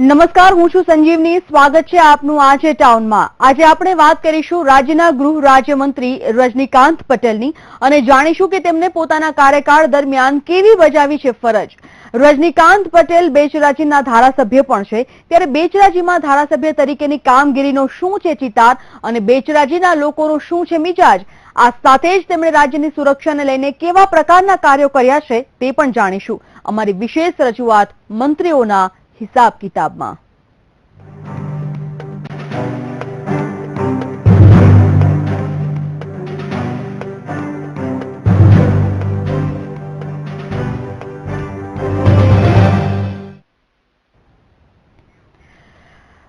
નમસ્કાર, હું છું સંજીવની. સ્વાગત છે આપનું આજે ટાઉનમાં. આજે આપણે વાત કરીશું રાજ્યના ગૃહ રાજ્યમંત્રી રજનીકાંત પટેલની અને જાણીશું કે તેમને પોતાના કાર્યકાળ દરમિયાન કેવી બજાવી છે ફરજ. રજનીકાંત પટેલ બેચરાજીના ધારાસભ્ય પણ છે, ત્યારે બેચરાજીમાં ધારાસભ્ય તરીકેની કામગીરીનો શું છે ચિતાર અને બેચરાજીના લોકોનો શું છે મિજાજ, આ સાથે જ તેમણે રાજ્યની સુરક્ષાને લઈને કેવા પ્રકારના કાર્યો કર્યા છે તે પણ જાણીશું અમારી વિશેષ રજૂઆત મંત્રીઓના હિસાબ કિતાબમાં.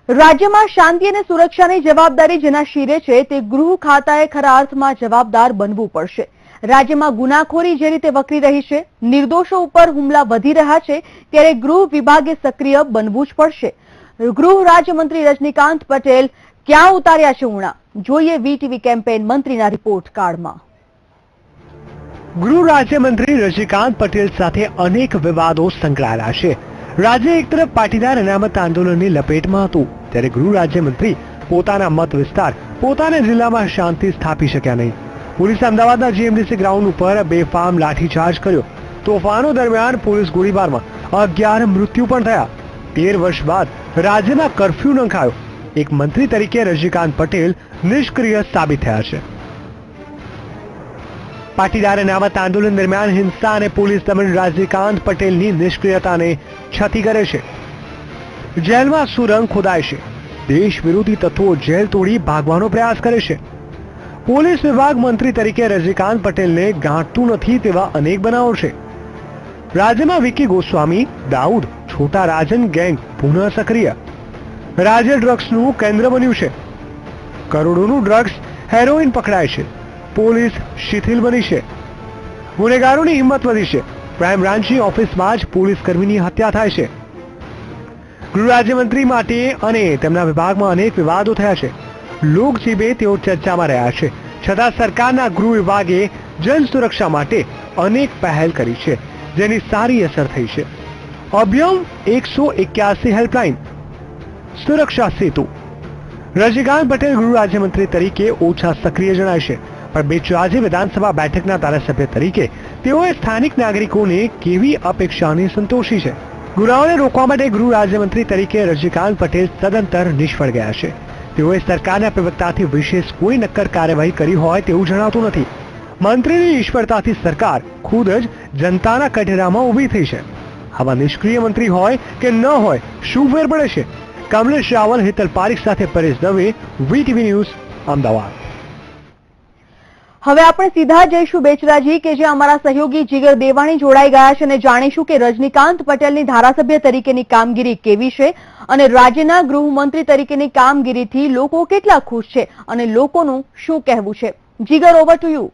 રાજ્યમાં શાંતિ અને સુરક્ષાની જવાબદારી જેના શિરે છે તે ગૃહ ખાતાએ ખરા અર્થમાં જવાબદાર બનવું પડશે. રાજ્યમાં ગુનાખોરી જે રીતે વકરી રહી છે, નિર્દોષો ઉપર હુમલા વધી રહ્યા છે, ત્યારે ગૃહ વિભાગે સક્રિય બનવું જ પડશે. ગૃહ રાજ્યમંત્રી રજનીકાંત પટેલ ક્યાં ઉતાર્યા છે ઉણા, જોઈએ વીટીવી કેમ્પેન મંત્રીના રિપોર્ટ કાર્ડમાં. ગૃહ રાજ્યમંત્રી રજનીકાંત પટેલ સાથે અનેક વિવાદો સંકળાયેલા છે. રાજ્ય એક તરફ પાટીદાર અનામત આંદોલનની લપેટમાં હતું, ત્યારે ગૃહ રાજ્યમંત્રી પોતાના મત વિસ્તાર પોતાના જિલ્લામાં શાંતિ સ્થાપી શક્યા નહીં. પોલીસે અમદાવાદના જીએમડીસી ગ્રાઉન્ડ ઉપર બેફામ લાઠીચાર્જ કર્યો. તોફાનો દરમિયાન પોલીસ ગોળીબારમાં 11 મૃત્યુ પણ થયા. 13 વર્ષ બાદ રાજ્યમાં કર્ફ્યુ નંખાયો. એક મંત્રી તરીકે રજનીકાંત પટેલ નિષ્ક્રિય સાબિત થયા છે. પાટીદાર અનામત આંદોલન દરમિયાન હિંસા અને પોલીસ દમન રજનીકાંત પટેલની નિષ્ક્રિયતાને છતી કરે છે. જેલમાં સુરંગ ખોદાય છે. દેશ વિરોધી તત્વો જેલ તોડી ભાગવાનો પ્રયાસ કરે છે. પોલીસ વિભાગ મંત્રી તરીકે રજનીકાંત પટેલને ગાંઠતું નથી તેવા અનેક બનાવો છે. રાજ્યમાં વિકી ગોસ્વામી, દાઉદ, છોટા રાજન ગેંગ પુનઃ સક્રિય. રાજ્ય ડ્રગ્સનું કેન્દ્ર બન્યું છે. કરોડોનું ડ્રગ્સ હેરોઇન પકડાય છે. પોલીસ શિથિલ બની છે. ગુનેગારોની હિંમત વધી છે. ક્રાઇમ બ્રાન્ચની ઓફિસમાં જ પોલીસ કર્મીની હત્યા થાય છે. ગૃહ રાજ્યમંત્રી માટે અને તેમના વિભાગમાં અનેક વિવાદો થયા છે. લોકજીભે તેઓ ચર્ચામાં રહ્યા છે. છતાં સરકારના ગૃહ વિભાગે જન સુરક્ષા માટે અનેક પહેલ કરી છે, જેની સારી અસર થઈ છે. અભિયમ 181 હેલ્પલાઇન, સુરક્ષા સેતુ. રજનીકાંત પટેલ ગૃહ રાજ્યમંત્રી તરીકે ઓછા સક્રિય જણાય છે, પણ બેચરાજી વિધાનસભા બેઠકના ધારાસભ્ય તરીકે તેઓએ સ્થાનિક નાગરિકોને કેવી અપેક્ષાને સંતોષી છે. ગુનાઓને રોકવા માટે ગૃહ રાજ્યમંત્રી તરીકે રજનીકાંત પટેલ સદંતર નિષ્ફળ ગયા છે. તેઓએ સરકારના પ્રવક્તાથી વિશેષ કોઈ નક્કર કાર્યવાહી કરી હોય તેવું જણાતું નથી. મંત્રીની નિષ્ફળતાથી સરકાર ખુદ જ જનતાના કઠેરામાં ઊભી થઈ છે. આવા નિષ્ક્રિય મંત્રી હોય કે ન હોય, શું ફેર પડે છે? કમલેશ રાવલ, હેતલ પારીખ સાથે પરેશ દવે, વીટીવી ન્યૂઝ, અમદાવાદ. હવે આપણે સીધા જઈશું બેચરાજી કે જે અમારા સહયોગી જીગર દેવાણી જોડાઈ ગયા છે અને જાણીશું કે રજનીકાંત પટેલની ધારાસભ્ય તરીકેની કામગીરી કેવી છે અને રાજ્યના ગૃહમંત્રી તરીકેની કામગીરીથી લોકો કેટલા ખુશ છે અને લોકોનું શું કહેવું છે. Jigar, over to you.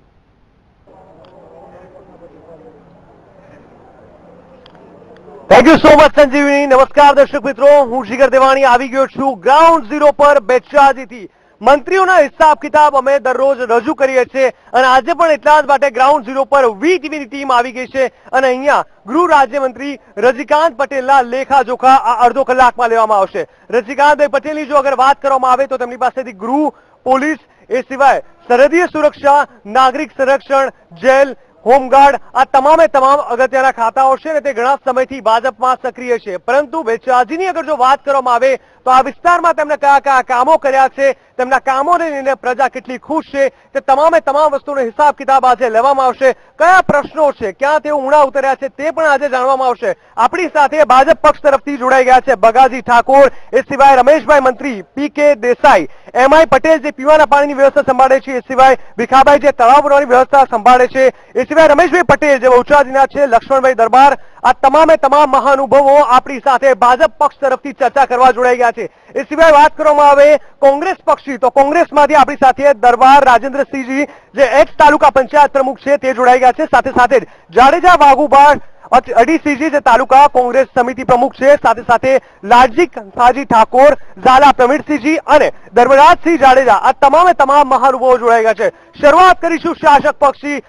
Thank you so much Sanjeevani. નમસ્કાર દર્શક મિત્રો, હું જીગર દેવાણી આવી ગયો છું ગ્રાઉન્ડ ઝીરો પર બેચરાજીથી. મંત્રીઓના હિસાબ કિતાબ અમે દરરોજ રજૂ કરીએ છીએ અને આજે પણ એટલા જ માટે ગ્રાઉન્ડ ઝીરો પર વીટીવીની ટીમ આવી ગઈ છે અને અહીંયા ગૃહ રાજ્યમંત્રી રજનીકાંત પટેલના લેખાજોખા આ અડધો કલાકમાં લેવામાં આવશે. રજનીકાંતભાઈ પટેલની જો અગર વાત કરવામાં આવે તો તેમની પાસેથી ગૃહ, પોલીસ, એ સિવાય સરહદીય સુરક્ષા, નાગરિક સંરક્ષણ, જેલ, હોમગાર્ડ આ તમામે તમામ અગત્યના ખાતાઓ છે અને તે ઘણા સમયથી ભાજપમાં સક્રિય છે. પરંતુ બેચરાજીની અગર જો વાત કરવામાં આવે તો આ વિસ્તારમાં તેમણે કયા કયા કામો કર્યા છે, તેમના કામોને લઈને પ્રજા કેટલી ખુશ છે, તે તમામે તમામ વસ્તુનો હિસાબ કિતાબ આજે લેવામાં આવશે. કયા પ્રશ્નો છે, ક્યાં તેઓ ઊંડા ઉતર્યા છે તે પણ આજે જાણવામાં આવશે. આપણી સાથે ભાજપ પક્ષ તરફથી જોડાઈ ગયા છે બગાજી ઠાકોર, એ સિવાય રમેશભાઈ મંત્રી, પીકે દેસાઈ, એમઆઈ પટેલ જે પીવાના પાણીની વ્યવસ્થા સંભાળે છે, એ સિવાય ભીખાભાઈ જે તળાવ બનાવવાની વ્યવસ્થા સંભાળે છે, એ સિવાય રમેશભાઈ પટેલ જે બહુચરાજીના છે, લક્ષ્મણભાઈ દરબાર, આ તમામે તમામ મહાનુભાવો આપણી સાથે ભાજપ પક્ષ તરફથી ચર્ચા કરવા જોડાઈ ગયા છે. એ સિવાય વાત કરવામાં આવે કોંગ્રેસ પક્ષી તો કોંગ્રેસમાંથી આપણી સાથે દરબાર રાજેન્દ્રસિંહજી જે એક્સ તાલુકા પંચાયત પ્રમુખ છે તે જોડાઈ ગયા છે. સાથે સાથે જ જાડેજા વાઘુભાઈ અડીસીજી જે તાલુકા કોંગ્રેસ સમિતિ પ્રમુખ છે, સાથે સાથે લાલજી કંસાજી ઠાકોર, ઝાલા પ્રવીણસિંહજી અને ધર્મરાજસિંહ જાડેજા, આ તમામે તમામ મહાનુભાવો જોડાઈ ગયા છે. શરૂઆત કરીશું શાસક પક્ષી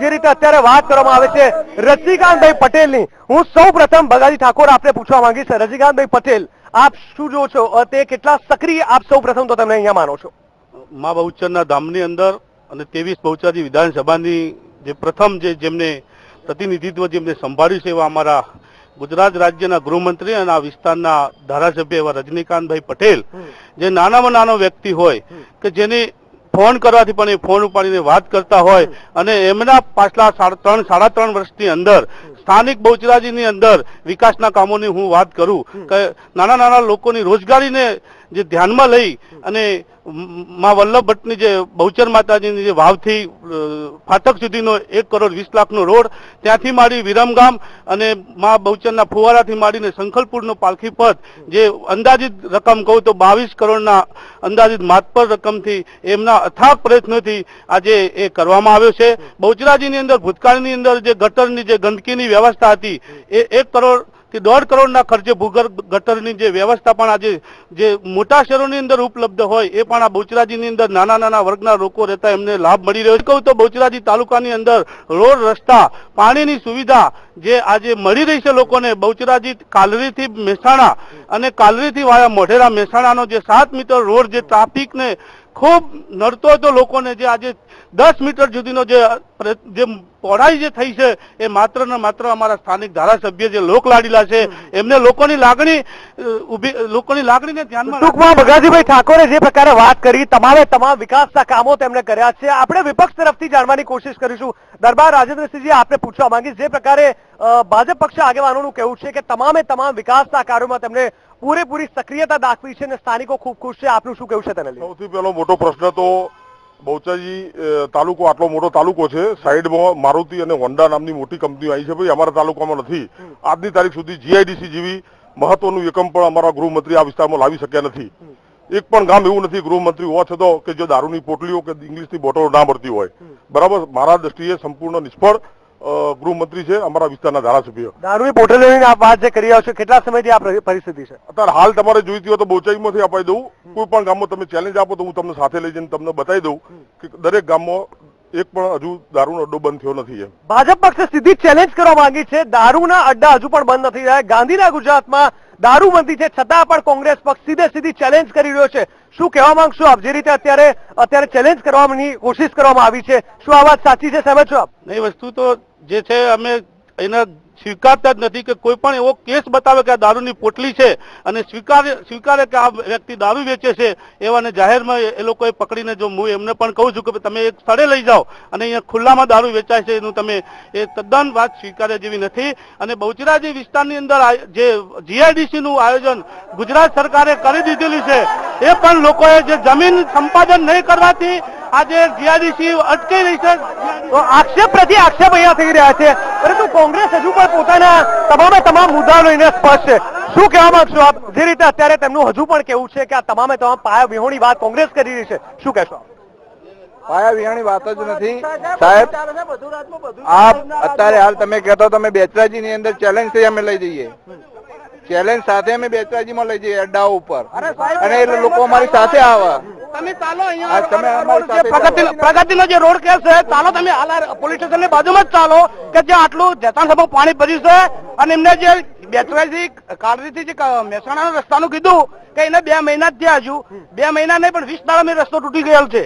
જે રીતે અત્યારે વાત કરવામાં આવે છે રજનીકાંતભાઈ પટેલની. હું સૌ પ્રથમ ભગાજી ઠાકોર આપને પૂછવા માંગીશ, રજનીકાંતભાઈ પટેલ આપ શું જો છો, તે કેટલા સક્રિય આપ સૌ પ્રથમ તો તમે અહીંયા માનો છો? મા બહુચરના ધામની અંદર અને 23 બહુચરાજી વિધાનસભાની જે પ્રથમ જેમને પ્રતિનિધિત્વ જેમને સંભાળ્યું છે એવા અમારા ગુજરાત રાજ્યના ગૃહમંત્રી અને આ વિસ્તારના ધારાસભ્ય એવા રજનીકાંતભાઈ પટેલ, જે નાનામાં નાનો વ્યક્તિ હોય કે જેને ફોન કરવાથી પણ એ ફોન ઉપાડીને વાત કરતા હોય અને એમના પાછલા 3.5 વર્ષની અંદર સ્થાનિક બહુચરાજીની અંદર વિકાસના કામોની હું વાત કરું કે નાના નાના લોકોની રોજગારીને જે ધ્યાનમાં લઈ અને માં વલ્લભ ભટ્ટની જે બહુચર માતાજીની જે વાવથી ફાટક સુધીનો 1 કરોડ 20 લાખનો રોડ, ત્યાંથી માંડી વિરમગામ અને માં બહુચરના ફુવારાથી માંડીને સંખલપુરનો પાલખી પથ, જે અંદાજિત રકમ કહું તો 22 કરોડના અંદાજિત માતબર રકમથી એમના અથાગ પ્રયત્નોથી આજે એ કરવામાં આવ્યો છે. બહુચરાજીની અંદર ભૂતકાળની અંદર જે ગટરની જે ગંદકીની વ્યવસ્થા હતી એ 1 કરોડ થી 1.5 કરોડના ખર્ચે ભૂગર્ભ ગટરની જે વ્યવસ્થા પણ આજે જે મોટા શહેરોની અંદર ઉપલબ્ધ હોય એ પણ આ બહુચરાજીની અંદર નાના નાના વર્ગના લોકો રહેતા એમને લાભ મળી રહ્યો છે. કહું તો બહુચરાજી તાલુકાની અંદર રોડ, રસ્તા, પાણીની સુવિધા જે આજે મળી રહી છે લોકોને. બહુચરાજી કાલરીથી મહેસાણા અને કાલરીથી વાયા મોઢેરા મહેસાણાનો જે 7 મીટર રોડ જે ટ્રાફિકને ખૂબ નડતો હતો લોકોને, જે આજે 10 મીટર સુધીનો જે પહોળાઈ જે થઈ છે એ માત્ર ને માત્ર અમારા સ્થાનિક ધારાસભ્ય જે લોકલાડીલા છે એમને લોકોની લાગણીને ધ્યાનમાં ટૂંકમાં ભગાજીભાઈ ઠાકોરે જે પ્રકારે વાત કરી, તમામે તમામ વિકાસના કામો તેમણે કર્યા છે. આપણે વિપક્ષ તરફથી જાણવાની કોશિશ કરીશું. દરબાર રાજેન્દ્રસિંહજી આપને પૂછવા માંગીશ, જે પ્રકારે ભાજપ પક્ષ આગેવાનોનું કહેવું છે કે તમામે તમામ વિકાસના કાર્યોમાં તેમણે પૂરેપૂરી સક્રિયતા દાખવી છે અને સ્થાનિકો ખૂબ ખુશ છે. આપનું શું કહેવું છે તેને લઈને? સૌથી પહેલો મોટો પ્રશ્ન તો બહુચરાજી તાલુકો આટલો મોટો તાલુકો છે, સાઈડમાં મારુતિ અને હોન્ડા નામની મોટી કંપનીઓ આવી છે, ભાઈ અમારા તાલુકામાં નથી. આજની તારીખ સુધી જીઆઈડીસી જેવી મહત્વનું એકમ પણ અમારા ગૃહમંત્રી આ વિસ્તારમાં લાવી શક્યા નથી. એક પણ ગામ એવું નથી ગૃહમંત્રી હોવા છતાં કે જે દારૂની પોટલીઓ કે ઇંગ્લિશની બોટલો ના મળતી હોય. બરાબર, મારા દ્રષ્ટિએ સંપૂર્ણ નિષ્ફળ ગૃહમંત્રી છે અમારા વિસ્તારના ધારાસભ્ય. દારૂની બોટલોની આપ વાત જે કરી રહ્યા છો, કેટલા સમયથી આ પરિસ્થિતિ છે? અત્યારે હાલ તમારે જોઈતી હોય તો બહુચરાજીમાંથી અપાઈ દઉં. કોઈ પણ ગામમાં તમે ચેલેન્જ આપો તો હું તમને સાથે લઈ જઈને તમને બતાવી દઉં કે દરેક ગામમાં એક પણ હજુ દારૂનો અડ્ડો બંધ થયો નથી. એમ ભાજપ પક્ષે સીધી ચેલેન્જ કરવા માંગી છે, દારૂના અડ્ડા હજુ પણ બંધ નથી થયા. ગાંધીના ગુજરાતમાં દારૂ બંધી છે છતાં પણ કોંગ્રેસ પક્ષ સીધી ચેલેન્જ કરી રહ્યો છે. શું કહેવા માંગશો આપ? જે રીતે અત્યારે ચેલેન્જ કરવાની કોશિશ કરવામાં આવી છે, શું આ વાત સાચી છે? સહેમત છો આપ? નહીં, વસ્તુ તો જે છે અમે એને સ્વીકારતા જ નથી કે કોઈ પણ એવો કેસ બતાવે કે આ દારૂની પોટલી છે અને સ્વીકારે કે આ વ્યક્તિ દારૂ વેચે છે, એવાને જાહેરમાં એ લોકોએ પકડીને, જો હું એમને પણ કહું છું કે તમે એક સ્થળે લઈ જાઓ અને અહીંયા ખુલ્લામાં દારૂ વેચાય છે એનું તમે એ તદ્દન વાત સ્વીકાર્ય જેવી નથી. અને બહુચરાજી વિસ્તારની અંદર જે જીઆઈડીસી નું આયોજન ગુજરાત સરકારે કરી દીધેલું છે એ પણ લોકોએ જે જમીન સંપાદન નહીં કરવાથી આજે જીઆઈડીસી અટકી રહી છે. તો આક્ષેપ પ્રતિ આક્ષેપ અહીંયા થઈ રહ્યા છે, પરંતુ કોંગ્રેસ હજુ પણ પોતાના તમામ મુદ્દાઓ લઈને સ્પષ્ટ છે. શું કહેવા માંગશો આપ? જે રીતે અત્યારે તેમનું હજુ પણ કેવું છે કે આ તમામ પાયા વિહોણી વાત કોંગ્રેસ કરી રહી છે, શું કહેશો? પાયા વિહાણી વાત જ નથી સાહેબ. આપ અત્યારે હાલ તમે કહેતો તમે બેચરાજી ની અંદર ચેલેન્જ થી અમે લઈ જઈએ, ચેલેન્જ સાથે અમે બેચરાજીમાં લઈ જઈએ અડ્ડાઓ ઉપર, અને એ લોકો અમારી સાથે આવે. તમે ચાલો અહીંયા પ્રગતિનો જે રોડ કેસ છે, ચાલો તમે પોલીસ સ્ટેશન ની બાજુમાં જ ચાલો કે જ્યાં આટલું જતાણસભા પાણી ભર્યું છે અને એમને જે બેચરાજી કાળરીથી જે મહેસાણાના રસ્તાનું કીધું કે એને 2 મહિના જ થયા, હજુ 2 મહિના નહીં પણ 20 દાડામાં રસ્તો તૂટી ગયેલ છે.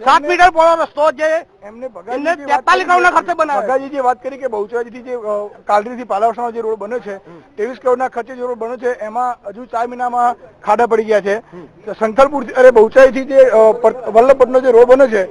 7 મીટર પહોળો રસ્તો જે એમને 43 કરોડના ખર્ચે બનાવ્યો. ભગાજી જે વાત કરી કે બહુચરાજીથી જે કાલરીથી પાલાવસાનો જે રોડ બન્યો છે 23 કરોડના ખર્ચે જે રોડ બન્યો છે એમાં હજુ 4 મહિનામાં ખાડા પડી ગયા છે. સંખલપુર અરે બહુચરાજીથી જે વલ્લભપટ્ટનો જે રોડ બન્યો છે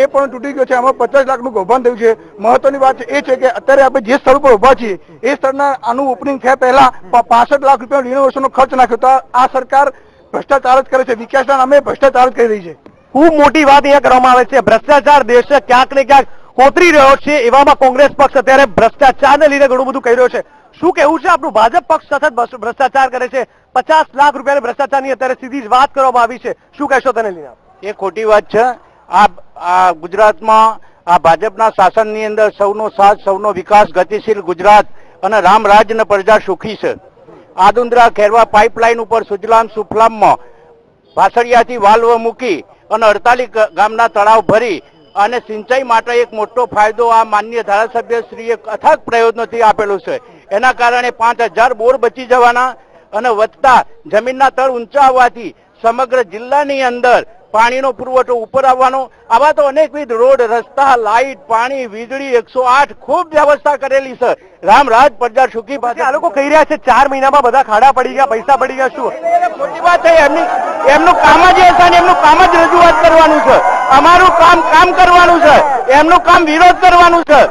એ પણ તૂટી ગયો છે. આમાં 50 લાખનું કૌભાંડ થયું છે. મહત્વની વાત એ છે કે અત્યારે આપણે જે સ્થળ પર ઉભા છીએ એ સ્થળના આનું ઓપનિંગ થયા પહેલા 65 લાખ રૂપિયા રિનોવેશનનો ખર્ચ નાખ્યો. તો આ સરકાર ભ્રષ્ટાચાર જ કરે છે, વિકાસના નામે ભ્રષ્ટાચાર જ કરી રહી છે. ખૂબ મોટી વાત અહીંયા કરવામાં આવે છે. ભ્રષ્ટાચાર દેશ ક્યાંક ને ક્યાંક કોતરી રહ્યો છે, એવામાં કોંગ્રેસ પક્ષ અત્યારે ભ્રષ્ટાચારને લીધે ઘણું બધું કહી રહ્યો છે. શું કહેવું છે આપનું? ભાજપ પક્ષ સતત ભ્રષ્ટાચાર કરે છે, 50 લાખ રૂપિયાના ભ્રષ્ટાચારની અત્યારે સીધી જ વાત કરવામાં આવી છે, શું કહેશો તેને લઈને? એ ખોટી વાત છે. આ ગુજરાતમાં આ ભાજપના શાસનની અંદર સૌનો સાથ, સૌનો વિકાસ, ગતિશીલ ગુજરાત અને રામ રાજ્યની પ્રજા સુખી છે. આદુંદ્રા ખેરવા પાઇપલાઇન ઉપર સુજલામ સુફલામમાં વાસળિયાથી વાલ્વ મૂકી અને 48 ગામના તળાવ ભરી અને સિંચાઈ માટે એક મોટો ફાયદો આ માનનીય ધારાસભ્યશ્રીએ અથાગ પ્રયત્નોથી આપેલું છે. એના કારણે 5000 બોર બચી જવાના અને વધતા જમીનના તળ ઊંચા આવવાથી સમગ્ર જિલ્લાની અંદર પાણીનો પુરવઠો ઉપર આવવાનો. આવા તો અનેકવિધ રોડ, રસ્તા, લાઇટ, પાણી, વીજળી, 108 ખૂબ વ્યવસ્થા કરેલી છે. રામ રાજ પ્રજા સુખી. આ લોકો કહી રહ્યા છે 4 મહિનામાં બધા ખાડા પડી ગયા, પૈસા પડી ગયા. શું ખોટી વાત છે? એમનું કામ જ એ છે ને એમનું કામ જ રજૂઆત કરવાનું છે. અમારું કામ કરવાનું છે, એમનું કામ વિરોધ કરવાનું છે.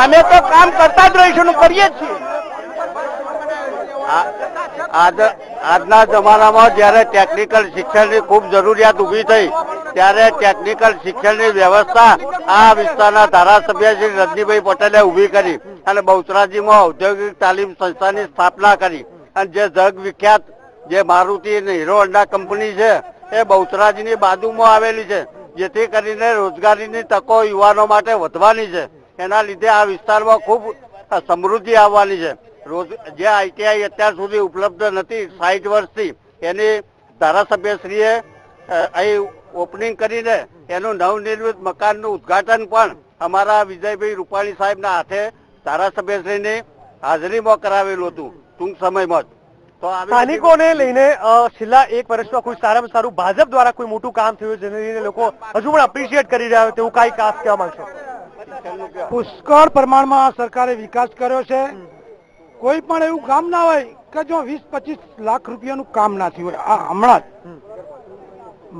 અમે તો કામ કરતા જ રહીશું, કરીએ જ છીએ. આજના જમાનામાં જ્યારે ટેકનિકલ શિક્ષણની ખૂબ જરૂરિયાત ઊભી થઈ ત્યારે ટેકનિકલ શિક્ષણની વ્યવસ્થા આ વિસ્તારના ધારાસભ્ય શ્રી રજનીભાઈ પટેલે ઊભી કરી અને બહુચરાજીમાં ઔદ્યોગિક તાલીમ સંસ્થાની સ્થાપના કરી. અને જે જગ વિખ્યાત જે મારુતિ અને હીરો હોન્ડા કંપની છે એ બહુચરાજીની બાજુમાં આવેલી છે, જેથી કરીને રોજગારીની તકો યુવાનો માટે વધવાની છે. એના લીધે આ વિસ્તારમાં ખૂબ સમૃદ્ધિ આવવાની છે. જે આઈટીઆઈ અત્યાર સુધી ઉપલબ્ધ નથી 60 વર્ષથી, એની ધારાસભ્યશ્રીએ અહીં ઓપનિંગ કરીને એનું નવનિર્મિત મકાનનું ઉદ્ઘાટન પણ અમારા વિજયભાઈ રૂપાણી સાહેબના હાથે ધારાસભ્યશ્રીની હાજરીમાં કરાવેલું હતું ટૂંક સમયમાં જ. તો સ્થાનિકોને લઈને છેલ્લા 1 વર્ષમાં કોઈ સારામાં સારું ભાજપ દ્વારા કોઈ મોટું કામ થયું જેને લઈને લોકો હજુ પણ એપ્રિશિએટ કરી રહ્યા હોય તેવું કઈ ખાસ કહેવા માંગશો? પુષ્કળ પ્રમાણમાં સરકારે વિકાસ કર્યો છે. કોઈ પણ એવું કામ ના હોય કે જો 20-25 લાખ રૂપિયાનું કામ ના થયું હોય. આ હમણાં જ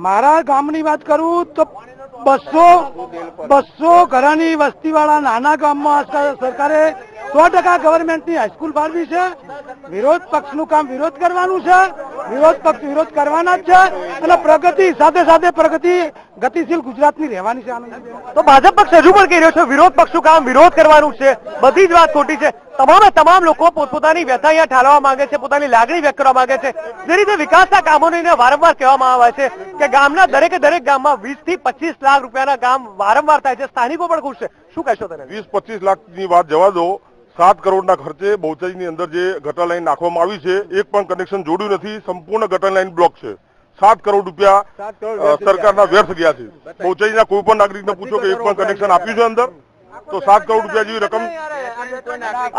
મારા ગામની વાત કરું તો 200 ઘરની વસ્તીવાળા નાના ગામમાં સરકારે 100% ગવર્મેન્ટની હાઈસ્કૂલ ફાળવી છે. વિરોધ પક્ષનું કામ વિરોધ કરવાનું છે, વિરોધ પક્ષ વિરોધ કરવાના જ છે અને પ્રગતિ સાથે સાથે પ્રગતિ ગતિશીલ ગુજરાતની રહેવાની છે. તો ભાજપ પક્ષ હજુ પણ કહી રહ્યો છે વિરોધ પક્ષનું કામ વિરોધ કરવાનું છે. બધી જ વાત ખોટી છે. તમામ લોકો પોતપોતાની વ્યથા અહીંયા ઠાલવવા માંગે છે, પોતાની લાગણી વ્યક્ત કરવા માંગે છે. જે રીતે વિકાસના કામોને વારંવાર કહેવામાં આવે છે કે ગામના દરેક ગામમાં 20 થી 25 લાખ રૂપિયાના કામ વારંવાર થાય છે. સ્થાનિકો પણ ખુશ છે. શું કહેશો તમે? 20-25 લાખની વાત જવા દો, 7 કરોડના ખર્ચે બહુચરાજીની અંદર જે ગટર લાઈન નાખવામાં આવી છે એક પણ કનેક્શન જોડ્યું નથી. સંપૂર્ણ ગટર લાઈન બ્લોક છે. 7 કરોડ રૂપિયા સરકારના વ્યર્થ ગયા છે. બહુચરાજીના કોઈ પણ નાગરિકને પૂછો કે એક પણ કનેક્શન આપ્યું છે અંદર, તો 7 કરોડ રૂપિયા જેવી રકમ.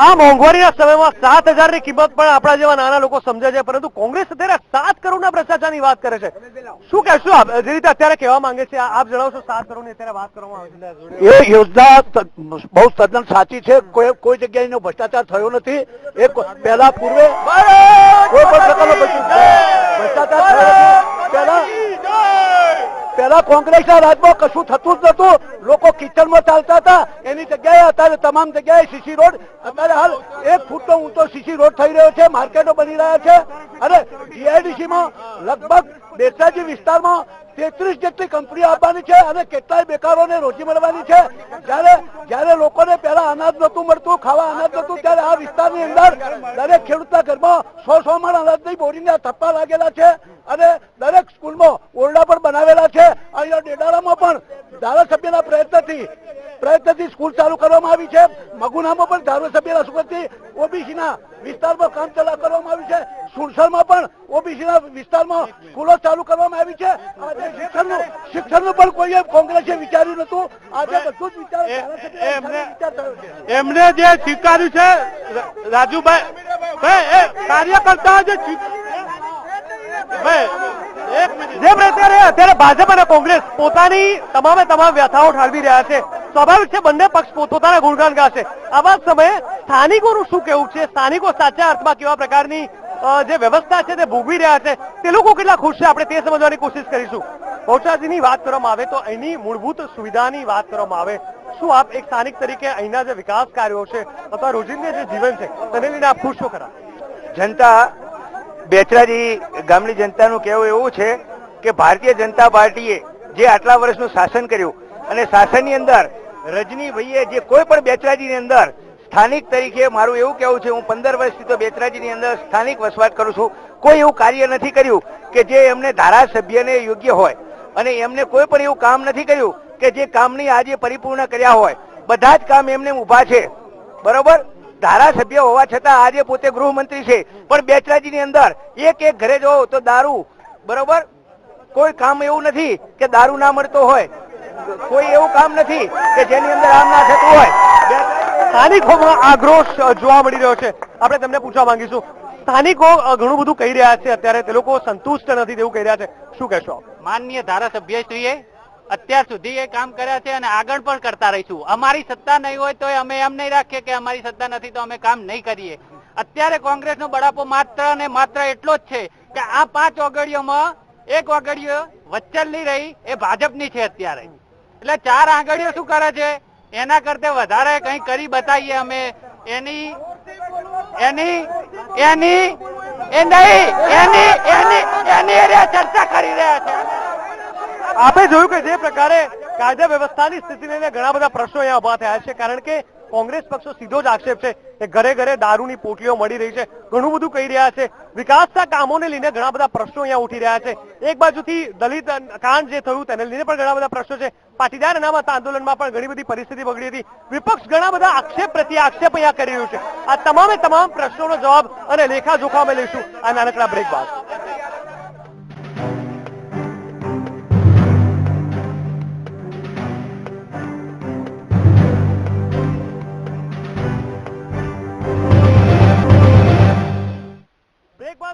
આ મોંઘવારીના સમયમાં 7000 ની કિંમત પણ આપણા જેવા નાના લોકો સમજે છે, પરંતુ કોંગ્રેસ અત્યારે 7 કરોડના ભ્રષ્ટાચારની વાત કરે છે. શું કહેશો આપ? જે રીતે અત્યારે કહેવા માંગે છે આપ જણાવશો 7 કરોડની અત્યારે વાત કરવામાં આવે છે. એ યોજના બહુ તદ્દન સાચી છે. કોઈ જગ્યાએ એનો ભ્રષ્ટાચાર થયો નથી. એ પહેલા પૂર્વે કોઈ પણ પ્રકારનો ભ્રષ્ટાચાર થયો નથી. પહેલા કોંગ્રેસના રાજમાં કશું થતું જ નતું. લોકો કિચનમાં ચાલતા હતા, એની જગ્યાએ અત્યારે તમામ જગ્યાએ સીસી રોડ, અત્યારે હાલ 1 ફૂટનો ઊંચો સીસી રોડ થઈ રહ્યો છે. માર્કેટો બની રહ્યા છે અને જીઆઈડીસીમાં લગભગ બેચરાજી વિસ્તારમાં 33 જેટલી કંપનીઓ આવવાની છે અને કેટલાય બેકારોને રોજી મળવાની છે. જ્યારે લોકોને પહેલા અનાજ નતું મળતું, ખાવા અનાજ નતું, ત્યારે આ વિસ્તારની અંદર દરેક ખેડૂતના ઘરમાં 100 મણ અનાજની બોરીના થપ્પા લાગેલા છે અને દરેક સ્કૂલમાં ઓરડા પણ બનાવેલા છે. અહીંયા ડેડારામાં પણ ધારાસભ્યના પ્રયત્નથી સ્કૂલ ચાલુ કરવામાં આવી છે. મગુનામાં પણ ધારાસભ્યના સુગતથી ઓબીસીના વિસ્તારમાં કામ ચાલુ કરવામાં આવ્યું છે. સુરસરમાં પણ ઓબીસીના વિસ્તારમાં સ્કૂલો ચાલુ કરવામાં આવી છે. શિક્ષણનું પણ કોઈએ કોંગ્રેસે વિચાર્યું નતું. આજે બધું જ એમને જે સ્વીકાર્યું છે રાજુભાઈ કાર્યકર્તા જે અત્યારે ભાજપ અને કોંગ્રેસ પોતાની તમામ વ્યથાઓ ઠાલવી રહ્યા છે. સ્વાભાવિક છે બંને પક્ષ પોતાના ગુણગાન ગાશે. આવા સમયે સ્થાનિકોનું શું કેવું છે? સ્થાનિકો સાચા અર્થમાં કેવા પ્રકારની જે વ્યવસ્થા છે તે ભોગવી રહ્યા છે, તે લોકો કેટલા ખુશ છે, આપણે તે સમજવાની કોશિશ કરીશું. બહુચરાજીની વાત કરવામાં આવે તો અહીંની મૂળભૂત સુવિધાની વાત કરવામાં આવે, શું આપ એક સ્થાનિક તરીકે અહીંના જે વિકાસ કાર્યો છે અથવા રોજિંદા જે જીવન છે તેને લઈને આપ ખુશ છો ખરા? જનતા, બેચરાજી ગામની જનતાનું કહેવું એવું છે કે ભારતીય જનતા પાર્ટીએ જે આટલા વર્ષનું શાસન કર્યું અને શાસનની અંદર રજનીભાઈએ જે કોઈ પણ બેચરાજીની અંદર સ્થાનિક તરીકે મારું એવું કહેવું છે, હું 15 વર્ષથી તો બેચરાજીની અંદર સ્થાનિક વસવાટ કરું છું, કોઈ એવું કાર્ય નથી કર્યું કે જે એમને ધારાસભ્યને યોગ્ય હોય અને એમને કોઈ પણ એવું કામ નથી કર્યું કે જે કામની આજે પરિપૂર્ણ કર્યા હોય બધા જ કામ એમને ઉભા છે, બરોબર. ધારાસભ્ય હોવા છતાં આજે પોતે ગૃહમંત્રી છે, પણ બેચરાજીની અંદર એક ઘરે જો તો દારૂ, બરોબર. કોઈ કામ એવું નથી કે દારૂ ના મળતો હોય, કોઈ એવું કામ નથી કે જેની અંદર આમ ના થતું હોય. સ્થાનિકોમાં આક્રોશ જોવા મળી રહ્યો છે. આપણે તેમને પૂછવા માંગીશું. સ્થાનિકો ઘણું બધું કહી રહ્યા છે, અત્યારે તે લોકો સંતુષ્ટ નથી તેવું કહી રહ્યા છે, શું કહેશો? માનનીય ધારાસભ્યશ્રીએ અત્યાર સુધી એ કામ કર્યા છે અને આગળ પણ કરતા રહીશું. અમારી સત્તા નહીં હોય તો અમે એમ નહીં રાખીએ કે અમારી સત્તા નથી તો અમે કામ નહીં કરીએ. અત્યારે કોંગ્રેસનો બળાપો માત્ર ને માત્ર એટલો જ છે કે આ 5 આંગળીઓમાં એક આંગળીઓ વચ્ચેની રહી એ ભાજપની છે અત્યારે. એટલે 4 આંગળીઓ શું કરે છે એના કરતા વધારે કંઈ કરી બતાવીએ અમે. એની ચર્ચા કરી રહ્યા છે. આપે જોયું કે જે પ્રકારે કાયદા વ્યવસ્થાની સ્થિતિને લઈને ઘણા બધા પ્રશ્નો અહીંયા ઉભા થયા છે, કારણ કે કોંગ્રેસ પક્ષો સીધો જ આક્ષેપ છે કે ઘરે ઘરે દારૂની પોટલીઓ મળી રહી છે, ઘણું બધું કહી રહ્યા છે. વિકાસના કામોને લઈને ઘણા બધા પ્રશ્નો અહીંયા ઉઠી રહ્યા છે. એક બાજુથી દલિત કાંડ જે થયું તેને લઈને પણ ઘણા બધા પ્રશ્નો છે. પાટીદાર અનામત આંદોલનમાં પણ ઘણી બધી પરિસ્થિતિ બગડી હતી. વિપક્ષ ઘણા બધા આક્ષેપ પ્રત્યે આક્ષેપ અહીંયા કરી રહ્યું છે. આ તમામ પ્રશ્નોનો જવાબ અને લેખાજોખા અમે લઈશું આ નાનકડા બ્રેક બાદ.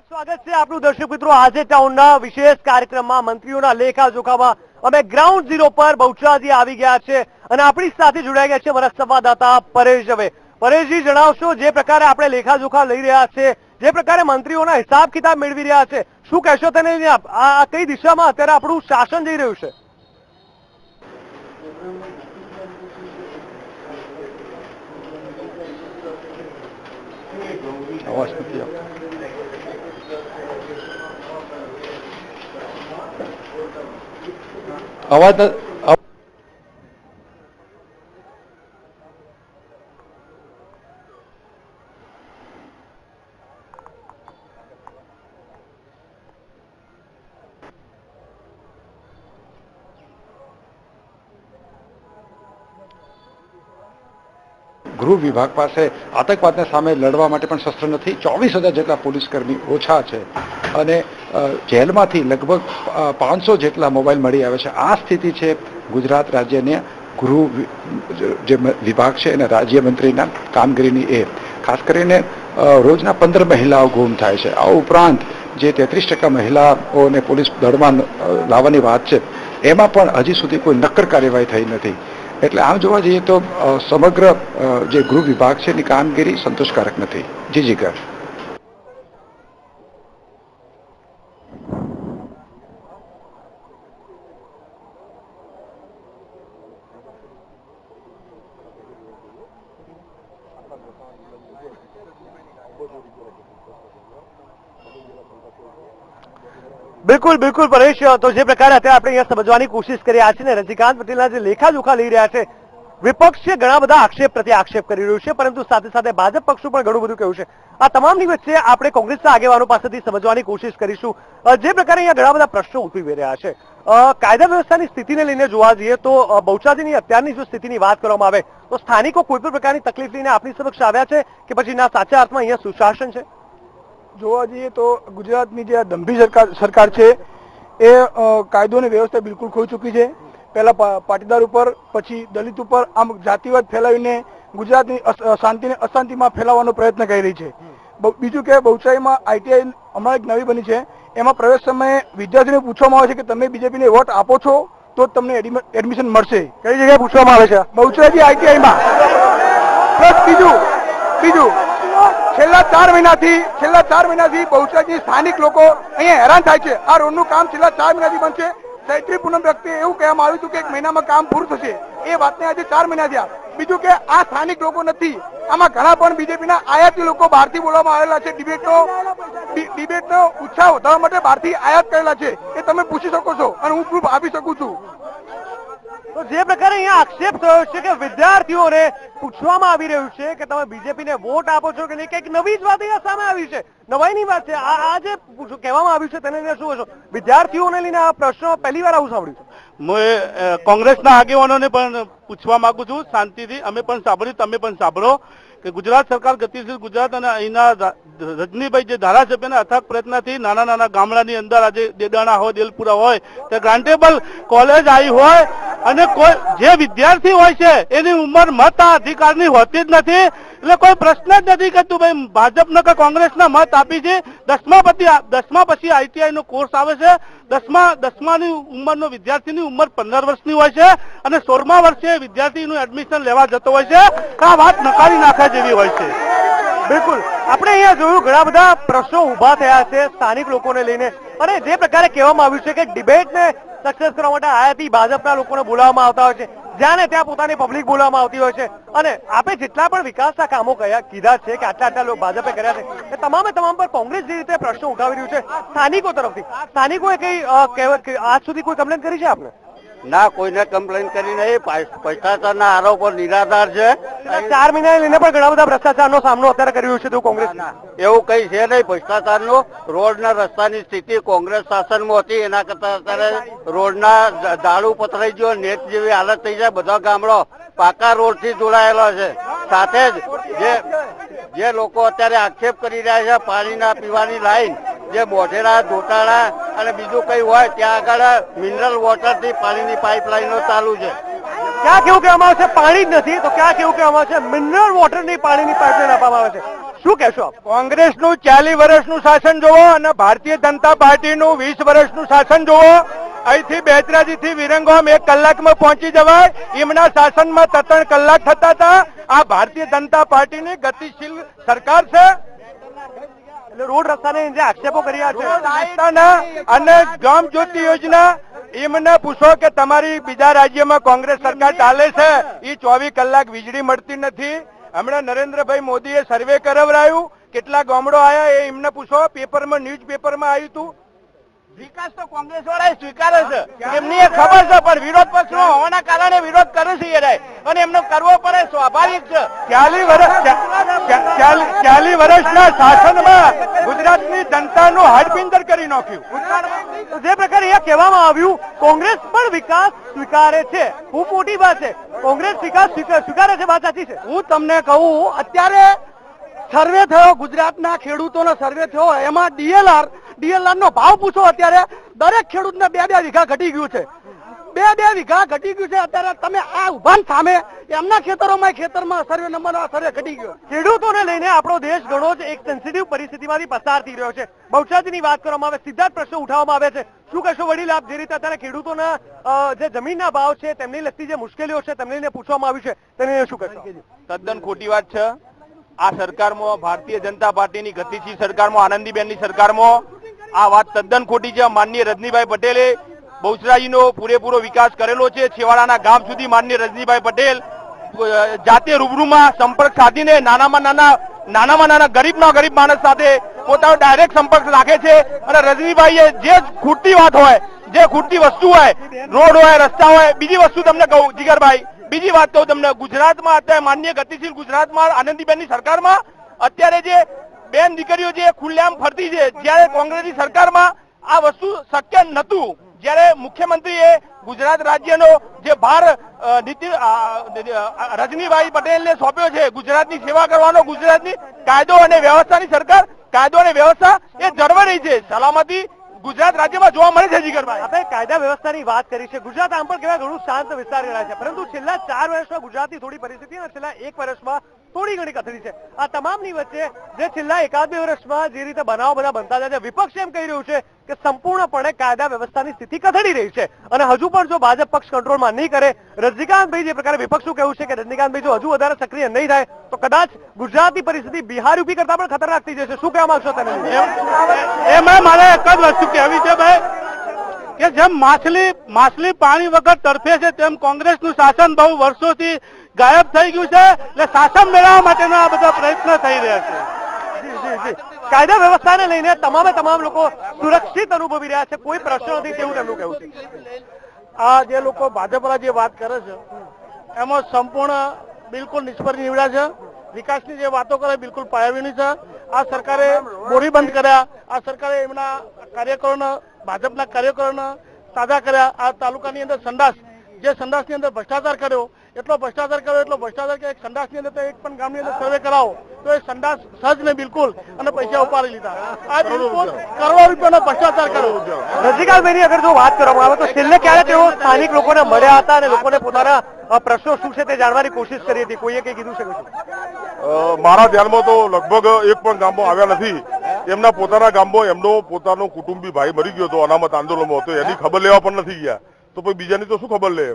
સ્વાગત છે આપનું દર્શક મિત્રો. આજે ટાઉનના વિશેષ કાર્યક્રમમાં મંત્રીઓના લેખાજોખામાં અમે ગ્રાઉન્ડ ઝીરો પર બહુચરાજી આવી ગયા છે અને આપણી સાથે જોડાઈ ગયા છે અમારા સંવાદદાતા પરેશ. હવે પરેશજી જણાવશો, જે પ્રકારે આપણે લેખાજોખા લઈ રહ્યા છે, જે પ્રકારે મંત્રીઓના હિસાબ કિતાબ મેળવી રહ્યા છે, શું કહેશો તેને લઈને? આ કઈ દિશામાં અત્યારે આપણું શાસન જઈ રહ્યું છે? અવાજ ગૃહ વિભાગ પાસે આતંકવાદને સામે લડવા માટે પણ શસ્ત્ર નથી. 24,000 જેટલા પોલીસ કર્મી ઓછા છે અને જેલમાંથી લગભગ 500 જેટલા મોબાઈલ મળી આવે છે. આ સ્થિતિ છે ગુજરાત રાજ્યને ગૃહ જે વિભાગ છે અને રાજ્યમંત્રીના કામગીરીની. એ ખાસ કરીને રોજના 15 મહિલાઓ ગુમ થાય છે. આ ઉપરાંત જે 33% મહિલાઓને પોલીસ દળમાં લાવવાની વાત છે એમાં પણ હજી સુધી કોઈ નક્કર કાર્યવાહી થઈ નથી. એટલે આમ જોવા જઈએ તો સમગ્ર જે ગૃહ વિભાગ છે એની કામગીરી સંતોષકારક નથી. જી જીગર. બિલકુલ બિલકુલ પરેશ, તો જે પ્રકારે અત્યારે આપણે અહીંયા સમજવાની કોશિશ કરી રહ્યા છે ને રજનીકાંત પટેલના જે લેખાજોખા લઈ રહ્યા છે, વિપક્ષ છે ઘણા બધા આક્ષેપ પ્રત્યે આક્ષેપ કરી રહ્યું છે, પરંતુ સાથે સાથે ભાજપ પક્ષનું પણ ઘણું બધું કહ્યું છે. આ તમામની વચ્ચે આપણે કોંગ્રેસના આગેવાનો પાસેથી સમજવાની કોશિશ કરીશું. જે પ્રકારે અહીંયા ઘણા બધા પ્રશ્નો ઉઠી રહ્યા છે, કાયદા વ્યવસ્થાની સ્થિતિને લઈને જોવા જઈએ તો બહુચરાજીની અત્યારની જો સ્થિતિની વાત કરવામાં આવે તો સ્થાનિકો કોઈ પણ પ્રકારની તકલીફ લઈને આપની સમક્ષ આવ્યા છે કે પછી ના સાચા અર્થમાં અહીંયા સુશાસન છે? જોવા જઈએ તો ગુજરાતની જે દંભી સરકાર છે એ કાયદો અને વ્યવસ્થા બિલકુલ ખોઈ ચૂકી છે. પહેલા પાટીદાર ઉપર, પછી દલિત ઉપર આમ જાતિવાદ ફેલાવીને ગુજરાતની શાંતિને અશાંતિમાં ફેલાવવાનો પ્રયત્ન કરી રહી છે. બીજું કે બહુચરાજીમાં આઈટીઆઈ હમણાં એક નવી બની છે, એમાં પ્રવેશ સમયે વિદ્યાર્થીઓને પૂછવામાં આવે છે કે તમે બીજેપીને વોટ આપો છો તો તમને એડમિશન મળશે. કઈ જગ્યાએ પૂછવામાં આવે છે? બહુચરાજી આઈટીઆઈમાં. પ્લસ બીજું છેલ્લા 4 મહિનાથી બહુચરાજી સ્થાનિક લોકો અહીંયા હેરાન થાય છે. આ રોડનું કામ છેલ્લા 4 મહિનાથી બંધ છે. ચૈત્રી પૂનમ વખતે એવું કહેવામાં આવ્યું હતું કે 1 મહિનામાં કામ પૂરું થશે. એ વાતને આજે 4 મહિના થયા. બીજું કે આ સ્થાનિક લોકો નથી, આમાં ઘણા પણ બીજેપીના આયાતી લોકો બહારથી બોલવામાં આવેલા છે. ડિબેટનો ઉત્સાહ વધારવા માટે બહારથી આયાત કરેલા છે. એ તમે પૂછી શકો છો અને હું પ્રૂફ આપી શકું છું. તો જે પ્રકારે અહીંયા આક્ષેપ થયો છે કે વિદ્યાર્થીઓને પૂછવામાં આવી રહ્યું છે કે તમે બીજેપીને વોટ આપો છો કે નહીં, કંઈક નવી જ વાત અહીંયા સામે આવી છે, નવાઈની વાત છે. આ જે કહેવામાં આવ્યું છે તેને લઈને શું કહેશો? વિદ્યાર્થીઓને લઈને આ પ્રશ્ન પહેલી વાર આવું સાંભળ્યું છે. હું કોંગ્રેસના આગેવાનોને પણ પૂછવા માંગુ છું શાંતિથી. અમે પણ સાંભળ્યું, તમે પણ સાંભળો કે ગુજરાત સરકાર ગતિશીલ ગુજરાત અને અહીંના રજનીભાઈ જે ધારાસભ્યના અથાગ પ્રયત્નથી નાના નાના ગામડાની અંદર આજે દેડાણા હોય, દેલપુરા હોય, તે ગ્રાન્ટેબલ કોલેજ આવી હોય અને કોઈ જે વિદ્યાર્થી હોય છે એની ઉંમર મત અધિકારની હોતી જ નથી. એટલે કોઈ પ્રશ્ન જ નથી કરતું ભાઈ ભાજપના કે કોંગ્રેસના મત આપી છે. 10મા પછી આઈટીઆઈ નો કોર્સ આવે છે. 10માની ઉંમરનો વિદ્યાર્થીની ઉંમર 15 વર્ષની હોય છે અને 16મા વર્ષે વિદ્યાર્થીનું એડમિશન લેવા જતો હોય છે. આ વાત નકારી નાખે જેવી હોય છે. બિલકુલ, આપણે અહીંયા જોયું ઘણા બધા પ્રશ્નો ઉભા થયા છે સ્થાનિક લોકોને લઈને, અને જે પ્રકારે કહેવામાં આવ્યું છે કે ડિબેટને સક્સેસ કરવા માટે આયાથી ભાજપના લોકોને બોલાવવામાં આવતા હોય છે, જ્યાં ને ત્યાં પોતાની પબ્લિક બોલાવવામાં આવતી હોય છે. અને આપે જેટલા પણ વિકાસના કામો કીધા છે કે આટલા લોકો ભાજપે કર્યા છે, એ તમામે તમામ પર કોંગ્રેસ જે રીતે પ્રશ્નો ઉઠાવી રહ્યું છે સ્થાનિકો તરફથી, સ્થાનિકોએ કઈ આજ સુધી કોઈ કમ્પ્લેન કરી છે આપને? ના, કોઈને કમ્પ્લેન કરી નહીં. ભ્રષ્ટાચારના આરોપો નિરાધાર છે. 4 મહિનાને લઈને પણ ઘણા બધા ભ્રષ્ટાચારનો સામનો અત્યારે કરી રહ્યું છે તો કોંગ્રેસ એવું કઈ છે નહીં ભ્રષ્ટાચારનું. રોડના રસ્તાની સ્થિતિ કોંગ્રેસ શાસનમાં હતી, એના કરતા અત્યારે રોડના દાળુ પથરાઈ ગયો, નેટ જેવી હાલત થઈ જાય. બધા ગામડો પાકા રોડથી જોડાયેલો છે. સાથે જ જે લોકો અત્યારે આક્ષેપ કરી રહ્યા છે પાણીના પીવાની લાઈન, જે મોઢેરા, ધોટાળા અને બીજું કઈ હોય ત્યાં આગળ મિનરલ વોટરથી પાણીની પાઇપલાઈનો ચાલુ છે. ક્યાં કેવું કહેવામાં આવે છે પાણી જ નથી, તો ક્યાં કેવું કહેવામાં આવે છે મિનરલ વોટરની પાણીની પાઇપલાઈન આપવામાં આવે છે. શું કહેશો આપ? કોંગ્રેસનું 40 વર્ષનું શાસન જોવો અને ભારતીય જનતા પાર્ટીનું 20 વર્ષનું શાસન જોવો. અહીંથી બેચરાજીથી વિરંગામ 1 કલાકમાં પહોંચી જવાય, એમના શાસનમાં 3 કલાક થતા હતા. આ ભારતીય જનતા પાર્ટીની ગતિશીલ સરકાર છે. રોડ રસ્તાને જે આક્ષેપો કર્યા છે અને ગામ જ્યોતિ યોજના, એમને પૂછો કે તમારી બીજા રાજ્યમાં કોંગ્રેસ સરકાર ચાલે છે, એ 24 કલાક વીજળી મળતી નથી. હમણાં નરેન્દ્રભાઈ મોદીએ સર્વે કરાવરાયું, કેટલા ગામડો આવ્યા એ એમને પૂછો. પેપરમાં, ન્યૂઝ પેપરમાં આવ્યું હતું. વિકાસ તો કોંગ્રેસ વાળા સ્વીકારે છે, એમની એ ખબર છે, પણ વિરોધ પક્ષનો હોવાના કારણે વિરોધ કરે છે એ, અને એમનો કરવો પડે, સ્વાભાવિક છે. 40 વર્ષના શાસનમાં ગુજરાતની જનતાનું હાડપિંજર કરી નાખ્યું. જે પ્રકારે અહીંયા કહેવામાં આવ્યું, કોંગ્રેસ પણ વિકાસ સ્વીકારે છે, ખૂબ મોટી વાત છે. કોંગ્રેસ વિકાસ સ્વીકારે છે, વાત સાચી છે. હું તમને કહું, અત્યારે સર્વે થયો, ગુજરાતના ખેડૂતોનો સર્વે થયો, એમાં ડીએલઆર નો ભાવ પૂછો. અત્યારે દરેક ખેડૂતને 2 વીઘા ઘટી ગયું છે. 2 વીઘા ઘટી ગયું છે. અત્યારે તમે આ ઉભાન સામે એમના ખેતરમાં સર્વે નંબરનો સર્વે ઘટી ગયો. ખેડૂતોને લઈને આપણો દેશ ઘણો જ એક સેન્સિટિવ પરિસ્થિતિમાંથી પસાર થઈ રહ્યો છે. બહુચરાજીની વાત કરવામાં આવે, સીધા જ પ્રશ્નો ઉઠાવવામાં આવે છે. શું કહેશો વડીલ આપ, જે રીતે અત્યારે ખેડૂતોના જે જમીનના ભાવ છે, તેમની લગતી જે મુશ્કેલીઓ છે તેમને લઈને પૂછવામાં આવ્યું છે, તેને શું કહેશો? તદ્દન ખોટી વાત છે. આ સરકારમાં, ભારતીય જનતા પાર્ટીની ગતિશીલ સરકારમાં, આનંદીબેનની સરકારમાં આ વાત તદ્દન ખોટી છે. માનનીય રજનીભાઈ પટેલે બહુચરાજીનો પૂરેપૂરો વિકાસ કરેલો છે. છેવાડાના ગામ સુધી માનનીય રજનીભાઈ પટેલ જાતે રૂબરૂમાં સંપર્ક સાધીને નાનામાં નાના ગરીબના ગરીબ માણસ સાથે પોતાનો ડાયરેક્ટ સંપર્ક રાખે છે. અને રજનીભાઈએ જે ખૂટતી વાત હોય, જે ખૂટતી વસ્તુ હોય, રોડ હોય, રસ્તા હોય, બીજી વસ્તુ તમને કહું જીગરભાઈ, બીજી વાત કહું તમને, ગુજરાતમાં અત્યારે માનનીય ગતિશીલ ગુજરાતમાં આનંદીબેનની સરકારમાં અત્યારે જે બેન દીકરીઓ જે ખુલ્લેઆમ ફરતી છે, જ્યારે કોંગ્રેસની સરકારમાં આ વસ્તુ શક્ય નહોતું. જ્યારે મુખ્યમંત્રીએ ગુજરાત રાજ્યનો જે ભાર રજનીભાઈ પટેલને સોંપ્યો છે, ગુજરાતની સેવા કરવાનો, ગુજરાતની કાયદો અને વ્યવસ્થાની સરકાર, કાયદો અને વ્યવસ્થા એ જળવાઈ રહી છે. સલામતી ગુજરાત રાજ્યમાં જોવા મળે છે. જીગરભાઈ, આપણે કાયદા વ્યવસ્થાની વાત કરી છે. ગુજરાત આમ પણ કહેવાય ઘણું શાંત વિસ્તાર ગણાય છે, પરંતુ છેલ્લા 4 વર્ષમાં ગુજરાતની થોડી પરિસ્થિતિ અને છેલ્લા 1 વર્ષમાં થોડી ઘણી કથળી છે. આ તમામની વચ્ચે જે છેલ્લા 1-2 વર્ષમાં જે રીતે બનાવો બધા બનતા જાય છે, વિપક્ષ એમ કહી રહ્યું છે કે સંપૂર્ણપણે કાયદા વ્યવસ્થાની સ્થિતિ કથળી રહી છે અને હજુ પણ જો ભાજપ પક્ષ કંટ્રોલમાં નહીં કરે, રજનીકાંતભાઈ જે પ્રકારે વિપક્ષનું કહેવું છે કે રજનીકાંતભાઈ જો હજુ વધારે સક્રિય નહીં થાય તો કદાચ ગુજરાતની પરિસ્થિતિ બિહાર યુપી કરતા પણ ખતરનાક થઈ જશે. શું કહેવા માંગશો તમે? એમાં મારે એક જ વસ્તુ કહેવી છે ભાઈ, કે જેમ માછલી પાણી વગર તરફે છે, તેમ કોંગ્રેસનું શાસન બહુ વર્ષોથી ગાયબ થઈ ગયું છે. એટલે શાસન મેળવવા માટેના આ બધા પ્રયત્ન થઈ રહ્યા છે. કાયદા વ્યવસ્થાને લઈને તમામ લોકો સુરક્ષિત અનુભવી રહ્યા છે, કોઈ પ્રશ્ન નથી તેવું તેમનું કહેવું છે. આ જે લોકો ભાજપવાળા જે વાત કરે છે એમાં સંપૂર્ણ બિલકુલ નિષ્ફળ નીવડ્યા છે. વિકાસની જે વાતો કરે બિલકુલ પાયાવીની છે. આ સરકારે બોરી બંધ કર્યા, આ સરકારે એમના કાર્યકરોને, ભાજપના કાર્યકરોને તાજા કર્યા. આ તાલુકાની અંદર સંડાસ, જે સંડાસની અંદર ભ્રષ્ટાચાર કર્યો, એટલો ભ્રષ્ટાચાર કે એક સંડાસની અંદર તો એક પણ ગામની અંદર સર્વે કરાવો તો એ સંડાસ સહજ ને બિલકુલ અને પૈસા ઉપાડી લીધા. આ બિલકુલ કરોડો રૂપિયાનો ભ્રષ્ટાચાર કર્યો. રજનીકાંતભાઈની અગર જો વાત કરવામાં આવે તો છેલ્લે ક્યારે તેઓ સ્થાનિક લોકોને મળ્યા હતા અને લોકોને પોતાના પ્રશ્નો શું છે તે જાણવાની કોશિશ કરી હતી? કોઈએ કઈ કીધું છે? મારા ધ્યાનમાં તો લગભગ એક પણ ગામમાં આવ્યા નથી. એમના પોતાના ગામમાં એમનો પોતાનો કુટુંબી ભાઈ મરી ગયો હતો, અનામત આંદોલનમાં હતો, એની ખબર લેવા પણ નથી ગયા. તો કોઈ બીજાની તો શું ખબર લે?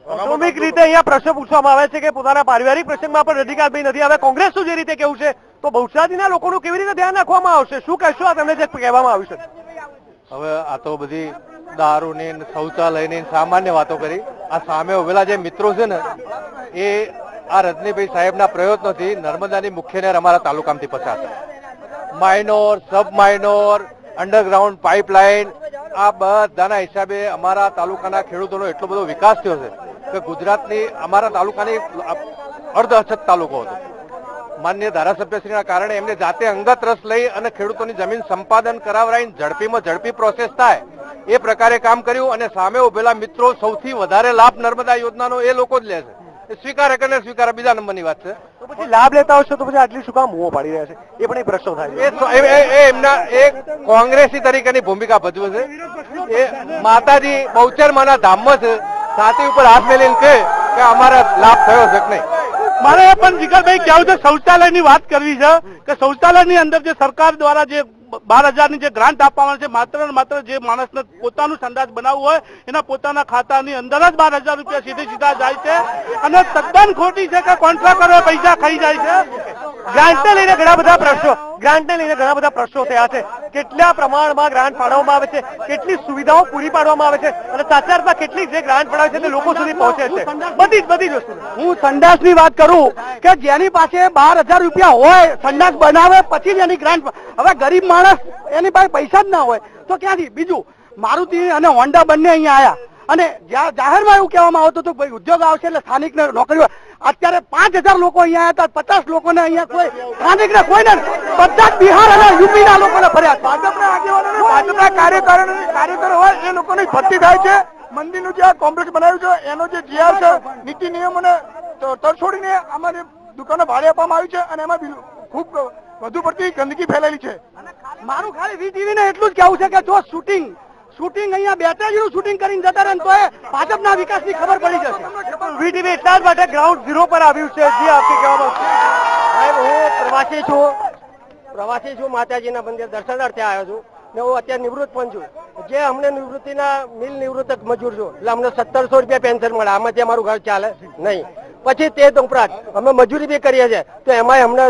કૌટુંબિક રીતે અહીંયા પ્રશ્ન પૂછવામાં આવે છે કે પોતાના પારિવારિક પ્રસંગમાં પણ રજનીકાંતભાઈ નથી. હવે કોંગ્રેસનું જે રીતે કેવું છે તો બહુચરાજીના લોકોનું કેવી રીતે ધ્યાન રાખવામાં આવશે? શું કહેશો આ તમને જે કહેવામાં આવ્યું છે? હવે આ તો બધી દારૂની, શૌચાલયની સામાન્ય વાતો કરી. આ સામે ઉભેલા જે મિત્રો છે ને એ આ રજનીભાઈ સાહેબના પ્રયત્નોથી નર્મદાની મુખ્ય નહેર અમારા તાલુકામાંથી પસાર થાય. માઇનોર, સબ માઇનોર, અંડરગ્રાઉન્ડ પાઇપલાઇન, આ બધાના હિસાબે અમારા તાલુકાના ખેડૂતોનો એટલો બધો વિકાસ થયો છે કે ગુજરાતની અમારા તાલુકાની અર્ધ અછત તાલુકો હતો. માન્ય ધારાસભ્યશ્રીના કારણે એમને જાતે અંગત રસ લઈ અને ખેડૂતોની જમીન સંપાદન કરાવરાઈને ઝડપીમાં ઝડપી પ્રોસેસ થાય એ પ્રકારે કામ કર્યું. અને સામે ઉભેલા મિત્રો સૌથી વધારે લાભ નર્મદા યોજનાનો એ લોકો જ લે છે. સ્વીકારે કે ન સ્વીકારે બીજા નંબરની વાત છે. તો પછી લાભ લેતા હશો તો પછી આટલી શું કામ મોં પાડી રહ્યા છે? એ પણ એક પ્રશ્ન થાય છે. એ એમના એક કોંગ્રેસી તરીકેની ભૂમિકા ભજવે છે. એ માતાજી બહુચરમાના ધામમાં છે, છાતી ઉપર હાથ મેલીને કહે કે અમારા લાભ થયો છે કે નહીં. મારે એ પણ જીગરભાઈ કહેવું છે, શૌચાલયની વાત કરવી છે કે શૌચાલયની અંદર જે સરકાર દ્વારા જે 12,000ની જે ગ્રાન્ટ આપવામાં છે, માત્ર ને માત્ર જે માણસને પોતાનું સંડાસ બનાવવું હોય એના પોતાના ખાતાની અંદર જ 12,000 રૂપિયા સીધા જાય છે અને તદ્દન ખોટી છે કે કોન્ટ્રાક્ટરો પૈસા ખાઈ જાય છે. ગ્રાન્ટને લઈને ઘણા બધા પ્રશ્નો થયા છે. કેટલા પ્રમાણમાં ગ્રાન્ટ ફાળવવામાં આવે છે, કેટલી સુવિધાઓ પૂરી પાડવામાં આવે છે અને સાથે અર્થમાં કેટલી જે ગ્રાન્ટ ફાળવે છે તે લોકો સુધી પહોંચે છે. બધી જ વસ્તુ. હું સંડાસની વાત કરું કે જેની પાસે 12,000 રૂપિયા હોય, સંડાસ બનાવે પછી જ એની ગ્રાન્ટ. હવે ગરીબ માણસ એની પાસે પૈસા જ ના હોય તો ક્યાંથી? બીજું, મારુતિ અને હોન્ડા બંને અહીંયા આવ્યા અને જાહેરમાં એવું કહેવામાં આવતું હતું ભાઈ ઉદ્યોગ આવશે એટલે સ્થાનિક નોકરીઓ. અત્યારે 5,000 લોકો અહીંયા આવ્યા હતા, 50 લોકોને અહીંયા કોઈ સ્થાનિક ને કોઈ ને બધા બિહાર અને યુપીના લોકોને ભર્યા. ભાજપના આગેવાનો, ભાજપના કાર્યકરો હોય એ લોકોની ભરતી થાય છે. મંદિરનું જે કોમ્પ્લેક્સ બનાવ્યું છે એનો જે જીઆર છે, નીતિ નિયમોને તરછોડીને અમારી દુકાનો ભાડે આપવામાં આવી છે અને એમાં ખૂબ વધુ પડતી ગંદકી ફેલાયેલી છે. મારું ખાલી વીટીવી ને એટલું જ કહેવું છે કે જો શૂટિંગ અહીંયા બેટાજીનું શૂટિંગ કરીને જતા રહે તો એ ભાજપના વિકાસની ખબર પડી જશે. વીટીવી એટલા જ માટે ગ્રાઉન્ડ ઝીરો પર આવ્યું છે. જી આપકે કહેવામાં સાહેબ, હું પ્રવાસી છું, માતાજીના મંદિર દર્શનાર્થે આવ્યો છું ને હું અત્યારે નિવૃત્ત પણ છું. જે અમને નિવૃત્તિના મિલ નિવૃત્ત મજૂર છું એટલે અમને 1700 રૂપિયા પેન્શન મળે. આમાંથી અમારું ઘર ચાલે નહીં. પછી તે ઉપરાંત અમે મજૂરી બી કરીએ છીએ તો એમાં અમને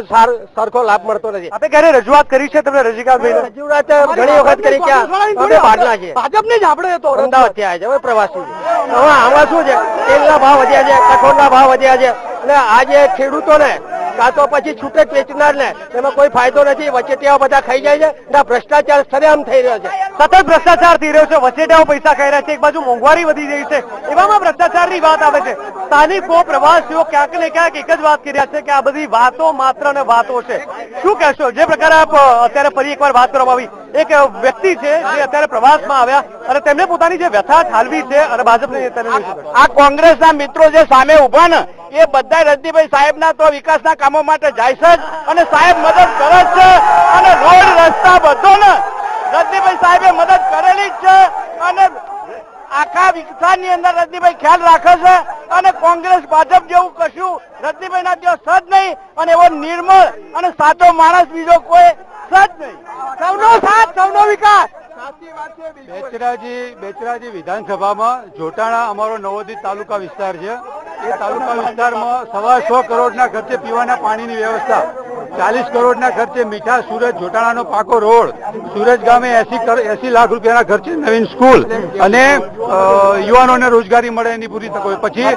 સરખો લાભ મળતો નથી. આપણે ક્યારે રજૂઆત કરી છે તમને રજનીકાંતભાઈ? રજૂઆત ઘણી વખત કરી છે. અમે બાટલા છે, ભાજપની જ આપણે તો અમદાવાદ થી આવ્યા છે, હવે પ્રવાસી. હવે આમાં શું છે, તેલના ભાવ વધ્યા છે, કઠોળના ભાવ વધ્યા છે એટલે આજે ખેડૂતોને કાં તો પછી છૂટક વેચનાર ને એમાં કોઈ ફાયદો નથી. વચેટિયાઓ બધા ખાઈ જાય છે. ભ્રષ્ટાચાર સરેઆમ થઈ રહ્યો છે. સતત ભ્રષ્ટાચાર થઈ રહ્યો છે. વચેટિયાઓ પૈસા ખાઈ રહ્યા છે. એક બાજુ મોંઘવારી વધી રહી છે, એવામાં ભ્રષ્ટાચારની વાત આવે છે. સ્થાનિકો, પ્રવાસીઓ ક્યાંક ને ક્યાંક એક જ વાત કરી રહ્યા છે કે આ બધી વાતો માત્ર ને વાતો છે. શું કહેશો? જે પ્રકારે આપ અત્યારે ફરી એકવાર વાત કરવામાં આવી, એક વ્યક્તિ છે જે અત્યારે પ્રવાસમાં આવ્યા અને તેમને પોતાની જે વ્યથા ઠાલવી છે અને ભાજપને આ કોંગ્રેસના મિત્રો જે સામે ઉભા ને એ બધા રજનીભાઈ સાહેબના તો વિકાસના કામો માટે જાય છે જ અને સાહેબ મદદ કરે છે અને રોડ રસ્તા બધો ને રજનીભાઈ સાહેબે મદદ કરેલી જ છે અને આખા વિસ્તારની અંદર રજનીભાઈ ખ્યાલ રાખે છે અને કોંગ્રેસ ભાજપ જેવું કશું રજનીભાઈના ત્યાં સજ નહીં અને એવો નિર્મળ અને સાચો માણસ બીજો કોઈ સજ નહીં. સૌનો સાથ, સૌનો વિકાસ. બેચરાજી વિધાનસભામાં જોટાણા અમારો નવોદિત તાલુકા વિસ્તાર છે. એ તાલુકા વિસ્તારમાં 125 કરોડના ખર્ચે પીવાના પાણીની વ્યવસ્થા, 40 કરોડના ખર્ચે મીઠા સુરત જોટાણાનો પાકો રોડ, સુરજ ગામે 80 લાખ રૂપિયાના ખર્ચે નવીન સ્કૂલ અને યુવાનોને રોજગારી મળે એની પૂરી તકો. પછી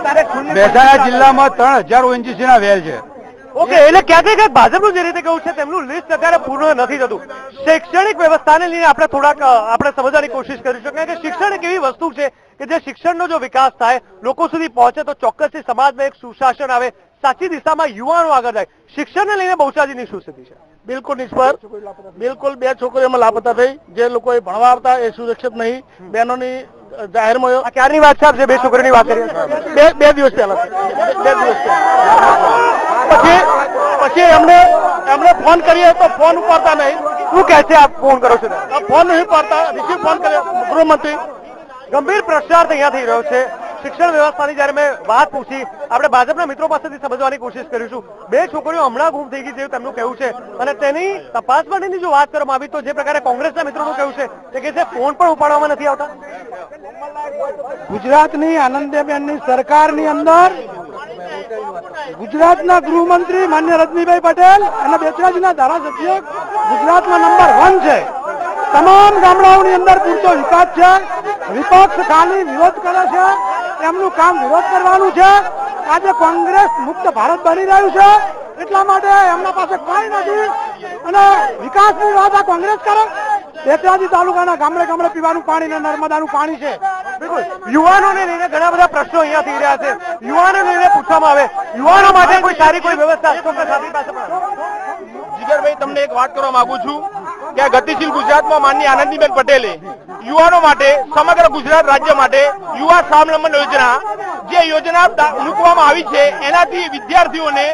મહેસાણા જિલ્લામાં 3000 ONGC ના વેલ છે. ઓકે, એટલે ક્યાંક ને ક્યાંક ભાજપનું જે રીતે કહ્યું છે તેમનું લિસ્ટ અત્યારે પૂર્ણ નથી થતું. શૈક્ષણિક વ્યવસ્થાને લઈને આપણે થોડાક આપણે સમજવાની કોશિશ કરીશું કારણ કે શિક્ષણ એક એવી વસ્તુ છે કે જે શિક્ષણનો જો વિકાસ થાય લોકો સુધી પહોંચે તો ચોક્કસથી સમાજમાં એક સુશાસન આવે સાચી દિશામાં યુવાનો આગળ જાય શિક્ષણને લઈને બહુચરાજીની શું સ્થિતિ છે બિલકુલ નિષ્ફળ બિલકુલ 2 છોકરીઓમાં લાપતા થઈ જે લોકોએ ભણવા આવતા એ સુરક્ષિત નહીં બહેનોની જાહેરમાં આ ક્યારની વાત છે આપ જે 2 છોકરીની વાત કરી બે દિવસ પહેલા 2 દિવસ પછી એમને ફોન કરીએ તો ફોન ઉપાડતા નહીં શું કહે છે આપ ફોન કરો છો ફોન નહીં ઉપાડતા રિસીવ ફોન કર્યો ગૃહમંત્રી ગંભીર પ્રશ્નાર્થ અહીંયા થઈ રહ્યો છે શિક્ષણ વ્યવસ્થાની જયારે મેં વાત પૂછી આપણે ભાજપના મિત્રો પાસેથી સમજવાની કોશિશ કરીશું 2 છોકરીઓ હમણાં ગુમ થઈ ગઈ જેવું તેમનું કહેવું છે અને તેની તપાસ માટેની જો વાત કરવામાં આવી તો જે પ્રકારે કોંગ્રેસના મિત્રોનું કહેવું છે તે કે ફોન પણ ઉપાડવામાં નથી આવતા ગુજરાતની આનંદીબેનની સરકારની અંદર ગુજરાતના ગૃહમંત્રી માન્ય રજનીભાઈ પટેલ અને બેચરાજીના ધારાસભ્ય ગુજરાતમાં નંબર 1 છે તમામ ગામડાઓની અંદર પૂરતો વિકાસ છે વિપક્ષ ખાલી વિરોધ કરે છે એમનું કામ વિરોધ કરવાનું છે આજે કોંગ્રેસ મુક્ત ભારત બની રહ્યું છે એટલા માટે એમના પાસે કોઈ નથી અને વિકાસની વાત આ કોંગ્રેસ કરે બેચરાજી તાલુકાના ગામડે ગામડે પીવાનું પાણી અને નર્મદાનું પાણી છે બિલકુલ યુવાનોને લઈને ઘણા બધા પ્રશ્નો અહીંયા થઈ રહ્યા છે યુવાનોને લઈને પૂછવામાં આવે યુવાનો માટે કોઈ સારી કોઈ વ્યવસ્થા જીગરભાઈ તમને એક વાત કરવા માંગુ છું કે ગતિશીલ ગુજરાતમાં માનનીય આનંદીબેન પટેલે યુવાનો માટે સમગ્ર ગુજરાત રાજ્ય માટે યુવા સ્વાવલંબન યોજના જે યોજના મૂકવામાં આવી છે એનાથી વિદ્યાર્થીઓને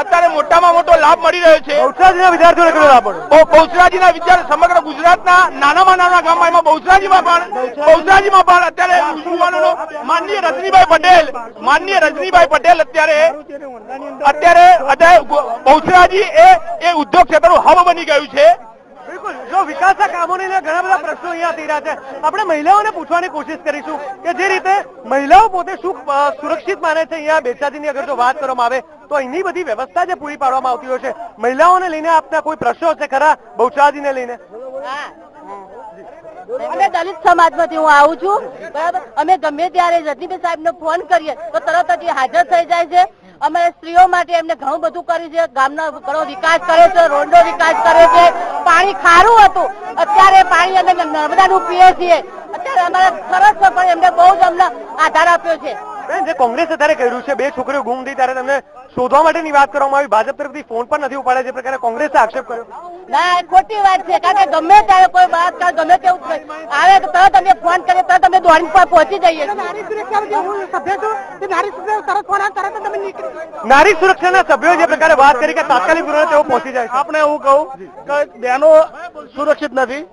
અત્યારે મોટામાં મોટો લાભ મળી રહ્યો છે બહુચરાજીના વિદ્યાર્થીઓને કેટલો લાભ મળ્યો બહુચરાજીના વિદ્યાર્થી સમગ્ર ગુજરાતના નાનામાં નાના ગામમાં એમાં બહુચરાજીમાં પણ અત્યારે યુવાનોનો માનનીય રજનીભાઈ પટેલ અત્યારે બહુચરાજી એ ઉદ્યોગ ક્ષેત્રનું હબ બની ગયું છે બિલકુલ જો વિકાસના કામોને લઈને ઘણા બધા પ્રશ્નો અહીંયા થઈ રહ્યા છે આપણે મહિલાઓને પૂછવાની કોશિશ કરીશું કે જે રીતે મહિલાઓ પોતે સુરક્ષિત માને છે અહીંયા બેચરાજીની અગર જો વાત કરવામાં આવે તો અહીંની બધી વ્યવસ્થા જે પૂરી પાડવામાં આવતી હોય છે મહિલાઓને લઈને આપના કોઈ પ્રશ્નો છે ખરા બહુચરાજીને લઈને અમે દલિત સમાજમાંથી હું આવું છું બરાબર અમે ગમે ત્યારે રજનીભાઈ સાહેબને ફોન કરીએ તો તરત જ હાજર થઈ જાય છે અમારે સ્ત્રીઓ માટે એમને ઘણું બધું કર્યું છે ગામનો ઘણો વિકાસ કર્યો છે રોડનો વિકાસ કર્યો છે પાણી ખારું હતું અત્યારે પાણી અમે નર્મદાનું પીએ છીએ અત્યારે અમારા સરસ પણ એમને બહુ જ અમને આધાર આપ્યો છે બેન જે કોંગ્રેસ અત્યારે કર્યું છે 2 છોકરીઓ ગુમ થઈ ત્યારે તમને શોધવા માટેની વાત કરવામાં આવી ભાજપ તરફથી ફોન પણ નથી ઉપાડ્યા જે પ્રકારે કોંગ્રેસે આક્ષેપ કર્યો ના ખોટી વાત છે કારણ કે ગમે ત્યારે કોઈ બળાત્કાર ગમે તેવું આવે તો તરત અમે ફોન કરીએ તરત અમે દોડીને પહોંચી જઈએ નારી સુરક્ષાના સભ્યો જે પ્રકારે વાત કરી કે તાત્કાલિક ધોરણે તેઓ પહોંચી જાય આપણે એવું કહું કે બહેનો સુરક્ષિત નથી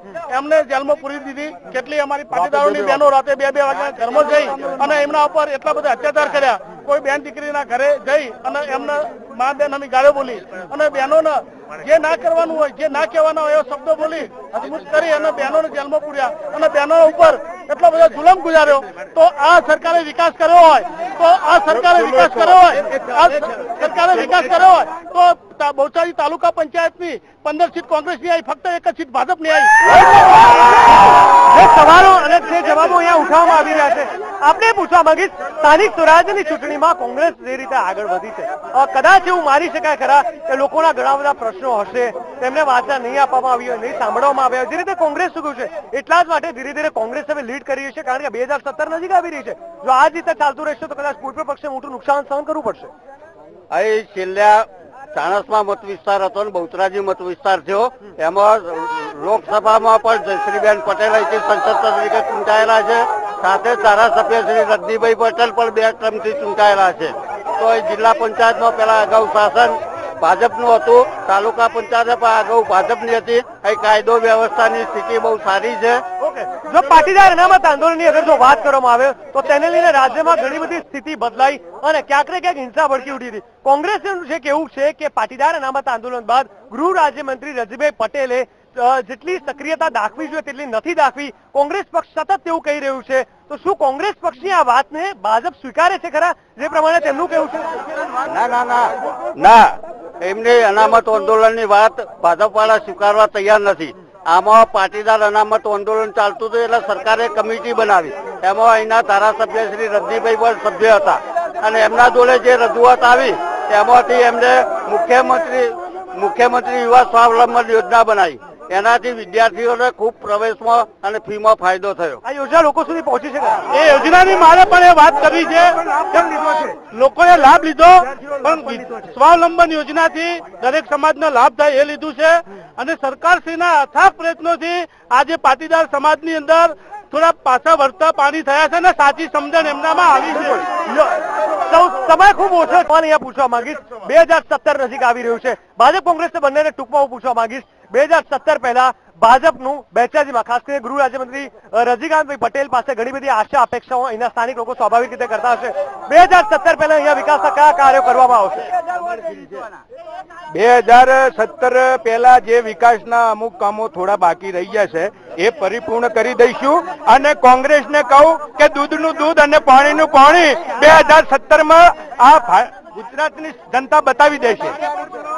એમને જેલમાં પૂરી દીધી કેટલી અમારી પાટીદારોની બહેનો રાતે 2 વાગ્યા ઘરમાં જઈ અને એમના ઉપર એટલા બધા અત્યાચાર કર્યા કોઈ બેન દીકરીના ઘરે જઈ અને એમને મા બેન અમે ગાળો બોલી અને બહેનોને જે ના કરવાનું હોય જે ના કહેવાના હોય એવો શબ્દો બોલી હસમુખ કરી અને બહેનોને જેલમાં પૂર્યા અને બહેનો ઉપર એટલો બધો જુલમ ગુજાર્યો તો આ સરકારે વિકાસ કર્યો હોય તો બહુચરાજી તાલુકા પંચાયતની 15 સીટ કોંગ્રેસની આવી ફક્ત 1 જ સીટ ભાજપની આવી જે સવાલો અને જે જવાબો અહીંયા ઉઠાવવામાં આવી રહ્યા છે આપણે પૂછવા માંગીશ સ્થાનિક સ્વરાજ્યની ચૂંટણીમાં કોંગ્રેસ જે રીતે આગળ વધી છે કદાચ એવું માની શકાય ખરા કે લોકોના ઘણા બધા પ્રશ્નો હશે તેમને વાચા નહીં આપવામાં આવી હોય નહીં સાંભળવામાં આવ્યા જે રીતે કોંગ્રેસ શું છે એટલા જ માટે ધીરે ધીરે કોંગ્રેસ હવે લીડ કરી રહી છે કારણ કે 2017 નજીક આવી રહી છે જો આ જ રીતે ચાલતું રહેશે તો કદાચ કોઈ પણ પક્ષે મોટું નુકસાન સહન કરવું પડશે અહીં છેલ્લા ચાણસમા મત વિસ્તાર હતો ને બહુચરાજી મત વિસ્તાર થયો એમાં લોકસભામાં પણ જયશ્રીબેન પટેલ અહીંથી સંસદ તરીકે ચૂંટાયેલા છે સાથે ધારાસભ્ય શ્રી રજનીભાઈ પટેલ પણ 2 ટર્મથી ચૂંટાયેલા છે તો એ જિલ્લા પંચાયતમાં પેલા અગાઉ શાસન ભાજપનું હતું તાલુકા પંચાયત પણ અગાઉ ભાજપની હતી અહીં કાયદો વ્યવસ્થાની સ્થિતિ બહુ સારી છે જો પાટીદાર અનામત આંદોલનની અગર જો વાત કરવામાં આવે તો તેને લઈને રાજ્યમાં ઘણી બધી સ્થિતિ બદલાઈ અને ક્યાંક ને ક્યાંક હિંસા ભડકી ઉઠી હતી કોંગ્રેસનું જે કહેવું છે કે પાટીદાર અનામત આંદોલન બાદ ગૃહ રાજ્યમંત્રી રજનીભાઈ પટેલે જેટલી સક્રિયતા દાખવી જોઈએ તેટલી નથી દાખવી કોંગ્રેસ પક્ષ સતત તેવું કહી રહ્યું છે તો શું કોંગ્રેસ પક્ષની આ વાતને ભાજપ સ્વીકારે છે ખરા જે પ્રમાણે તેમનું કહેવું છે ના એમની અનામત આંદોલનની વાત ભાજપ વાળા સ્વીકારવા તૈયાર નથી આમાં પાટીદાર અનામત આંદોલન ચાલતું હતું એટલે સરકારે કમિટી બનાવી એમાં અહીંના ધારાસભ્ય શ્રી રજનીભાઈ પણ સભ્ય હતા અને એમના જોડે જે રજૂઆત આવી તેમાંથી એમને મુખ્યમંત્રી યુવા સ્વાવલંબન યોજના બનાવી એનાથી વિદ્યાર્થીઓને ખૂબ પ્રવેશમાં અને ફીમાં ફાયદો થયો. આ યોજના લોકો સુધી પહોંચી છે એ યોજનાની મારે પણ એ વાત કરવી છે. લોકોએ લાભ લીધો, પણ સ્વાવલંબન યોજનાથી દરેક સમાજને લાભ થાય એ લીધું છે. અને સરકારશ્રીના અથાગ પ્રયત્નોથી આજે પાટીદાર સમાજની અંદર થોડા પાછા વળતા પાણી થયા છે અને સાચી સમજણ એમનામાં આવી છે. સમય ખૂબ ઓછો છે. અહીંયા પૂછવા માંગીશ, 2017 નજીક આવી રહ્યું છે. ભાજપ કોંગ્રેસ બંનેને ટૂંકમાં હું પૂછવા માંગીશ, 2017 પહેલા ભાજપનું બેચરાજીમાં ખાસ કરીને ગૃહ રાજ્યમંત્રી રજનીકાંતભાઈ પટેલ પાસે ઘણી બધી આશા અપેક્ષાઓ અહીંના સ્થાનિક લોકો સ્વાભાવિક રીતે કરતા હશે. 2017 પહેલા અહીંયા વિકાસના કયા કાર્યો કરવામાં આવશે? 2017 પહેલા જે વિકાસના અમુક કામો થોડા બાકી રહી ગયા છે એ પરિપૂર્ણ કરી દઈશું. અને કોંગ્રેસને કહું કે દૂધનું દૂધ અને પાણીનું પાણી 2017માં આ ગુજરાતની જનતા બતાવી દેશે.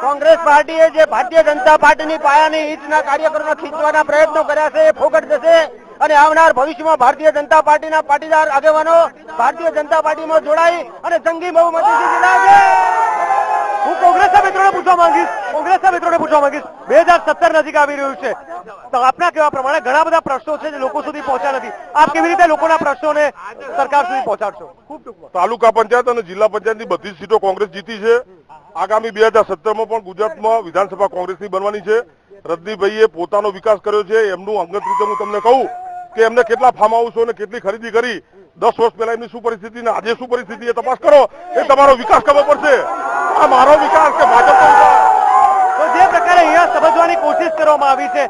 કોંગ્રેસ પાર્ટીએ જે ભારતીય જનતા પાર્ટીની પાયાની હિતના કાર્યકરોને ખીચવાના પ્રયત્નો કર્યા છે એ ફોગટ જશે. અને આવનાર ભવિષ્યમાં ભારતીય જનતા પાર્ટીના પાટીદાર આગેવાનો ભારતીય જનતા પાર્ટીમાં જોડાઈ અને જંગી બહુમતીથી જીતાશે. હું કોંગ્રેસના મિત્રોને પૂછવા માંગીશ 2017 નજીક આવી રહ્યું છે, તો આપના કહેવા પ્રમાણે ઘણા બધા પ્રશ્નો છે જે લોકો સુધી પહોંચ્યા નથી. આપ કેવી રીતે લોકોના પ્રશ્નોને સરકાર સુધી પહોંચાડશો? ખૂબ ટૂંકમાં. તાલુકા પંચાયત અને જિલ્લા પંચાયતની બધી જ સીટો કોંગ્રેસ જીતી છે. આગામી 2017માં પણ ગુજરાતમાં વિધાનસભા કોંગ્રેસની બનવાની છે. રજનીભાઈએ પોતાનો વિકાસ કર્યો છે. એમનું અંગત રીતે હું તમને કહું કે એમને કેટલા ફાર્મ હાઉસો અને કેટલી ખરીદી કરી, 10 વર્ષ પહેલા એમની શું પરિસ્થિતિ ને આજે શું પરિસ્થિતિ એ તપાસ કરો, એ તમારો વિકાસ ખબર પડશે. આ મારો વિકાસ કે ભાજપનો વિકાસ? તો જે પ્રકારે અહીંયા સમજવાની કોશિશ કરવામાં આવી છે,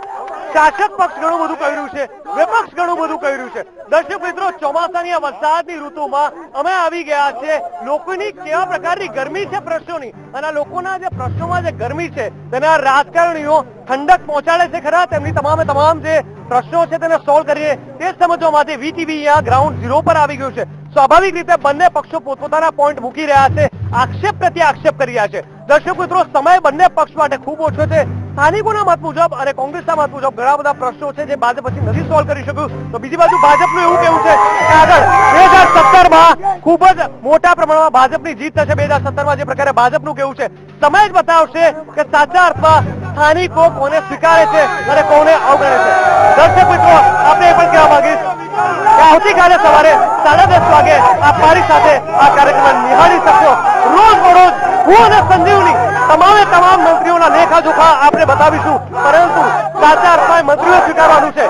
શાસક પક્ષ ઘણું બધું કહી રહ્યું છે, વિપક્ષ ઘણું બધું કહી રહ્યું છે. દર્શક મિત્રો, ચોમાસાની આ વરસાદની ઋતુમાં અમે આવી ગયા છે. લોકોની કેવા પ્રકારની ગરમી છે પ્રશ્નોની, અને આ લોકોના જે પ્રશ્નોમાં જે ગરમી છે તેના રાજકારણીઓ ઠંડક પહોંચાડે છે ખરા? તેમની તમામ જે પ્રશ્નો છે તેને સોલ્વ કરીએ તે સમજવા માટે વીટીવી અહીંયા ગ્રાઉન્ડ ઝીરો પર આવી ગયું છે. સ્વાભાવિક રીતે બંને પક્ષો પોતપોતાના પોઈન્ટ મૂકી રહ્યા છે, આક્ષેપ પ્રત્યે આક્ષેપ કરી રહ્યા છે. દર્શક મિત્રો, સમય બંને પક્ષ માટે ખૂબ ઓછો છે. સ્થાનિકોના મત મુજબ અને કોંગ્રેસના મત મુજબ ઘણા બધા પ્રશ્નો છે જે ભાજપ પછી નથી સોલ્વ કરી શક્યું. તો બીજી બાજુ ભાજપનું એવું કેવું છે કે આગળ 2017માં ખૂબ જ મોટા પ્રમાણમાં ભાજપની જીત થશે. 2017માં જે પ્રકારે ભાજપનું કેવું છે, સમય જ બતાવશે કે સાચા અર્થમાં સ્થાનિકો કોને સ્વીકારે છે અને કોને અવગણે છે. દર્શક મિત્રો, આપણે એ પણ કહેવા માંગીશ કે આવતીકાલે સવારે 10:30 વાગે આપ મારી સાથે આ કાર્યક્રમ નિહાળી શકશો. રોજ હું અને સંજીવની તમામ મંત્રીઓના લેખા જોખા આપણે બતાવીશું, પરંતુ સાચા અર્થમાં મંત્રીઓ સ્વીકારવાનું છે.